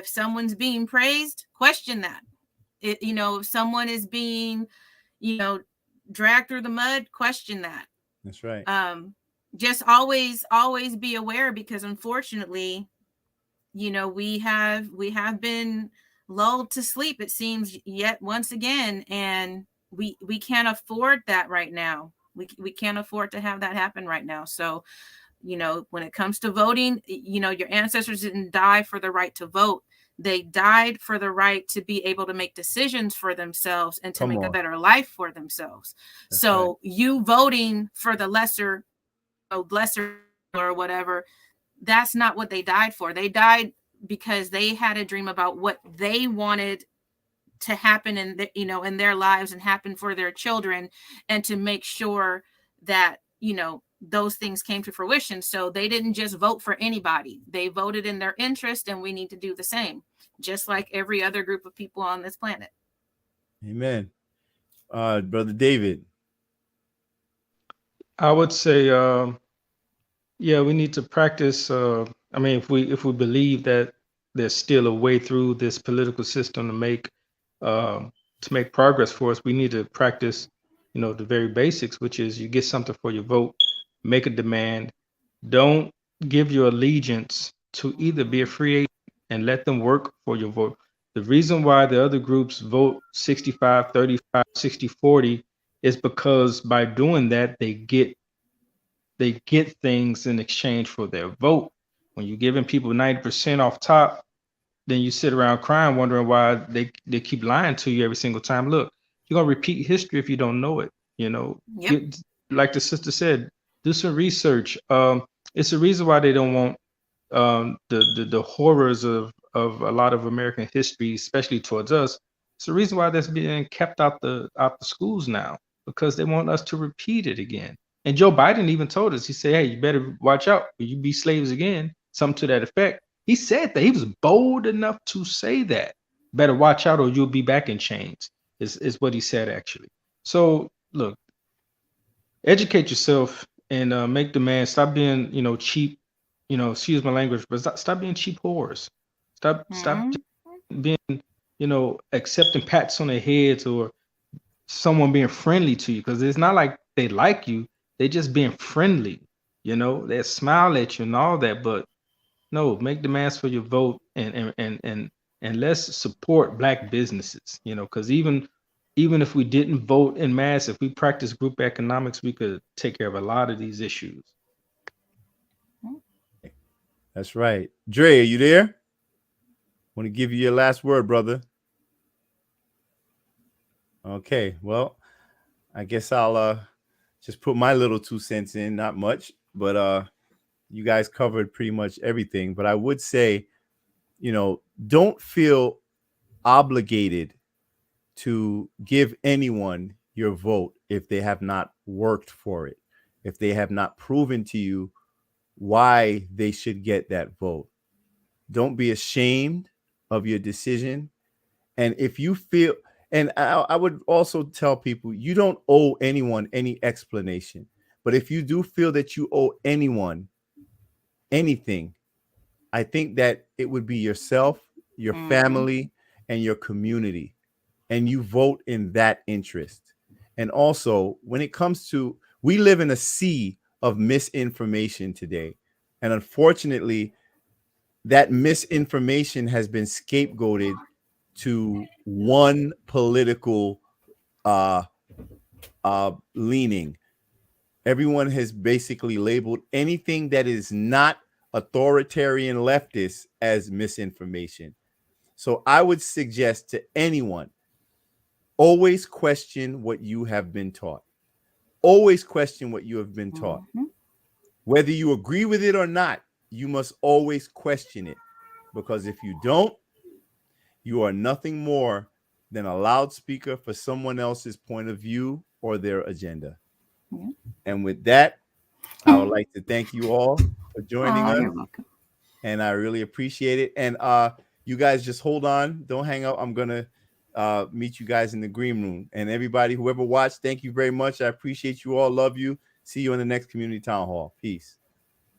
someone's being praised, question that. You know, if someone is being, you know, dragged through the mud, question that. That's right. Just always be aware, because unfortunately, you know, we have been lulled to sleep, it seems, yet once again, and we can't afford that right now. We can't afford to have that happen right now. So, you know, when it comes to voting, you know, your ancestors didn't die for the right to vote. They died for the right to be able to make decisions for themselves and to make a better life for themselves. That's so right. You voting for the lesser or whatever, that's not what they died for. They died because they had a dream about what they wanted to happen in you know, in their lives and happen for their children, and to make sure that, you know, those things came to fruition. So they didn't just vote for anybody. They voted in their interest, and we need to do the same, just like every other group of people on this planet. Amen. Brother David. I would say, yeah, we need to practice. I mean, if we believe that there's still a way through this political system to make progress for us, we need to practice, you know, the very basics, which is you get something for your vote, make a demand. Don't give your allegiance to either be a free agent and let them work for your vote. The reason why the other groups vote 65, 35, 60, 40 is because by doing that, they get things in exchange for their vote. When you're giving people 90% off top, then you sit around crying, wondering why they keep lying to you every single time. Look, you're going to repeat history if you don't know it. You know, yep. Like the sister said, do some research. It's the reason why they don't want the horrors of a lot of American history, especially towards us. It's the reason why that's being kept out the schools now, because they want us to repeat it again. And Joe Biden even told us, he said, hey, you better watch out, or you be slaves again, something to that effect. He said that. He was bold enough to say that. Better watch out, or you'll be back in chains, is what he said, actually. So, look, educate yourself and make demands. Stop being, you know, cheap, you know, excuse my language, but stop being cheap whores. Stop being, you know, accepting pats on their heads or someone being friendly to you, because it's not like they like you. They just being friendly, you know, they smile at you and all that, but no, make demands for your vote, and let's support Black businesses, you know, because even if we didn't vote in mass, if we practice group economics, we could take care of a lot of these issues. That's right. Dre, are you there? Want to give you your last word, brother. Okay, well, I guess I'll just put my little 2 cents in, not much, but you guys covered pretty much everything. But I would say, you know, don't feel obligated to give anyone your vote if they have not worked for it, if they have not proven to you why they should get that vote. Don't be ashamed of your decision. And if you feel, and I would also tell people, you don't owe anyone any explanation. But if you do feel that you owe anyone anything, I think that it would be yourself, your family, and your community. And you vote in that interest. And also, when it comes to, we live in a sea of misinformation today. And unfortunately, that misinformation has been scapegoated to one political leaning. Everyone has basically labeled anything that is not authoritarian leftist as misinformation. So I would suggest to anyone, always question what you have been taught. Always question what you have been taught. Whether you agree with it or not, you must always question it. Because if you don't, you are nothing more than a loudspeaker for someone else's point of view or their agenda. And with that, I would like to thank you all for joining us. You're welcome. And I really appreciate it. And you guys just hold on. Don't hang up. I'm going to meet you guys in the green room. And everybody, whoever watched, thank you very much. I appreciate you all. Love you. See you in the next Community Town Hall. Peace.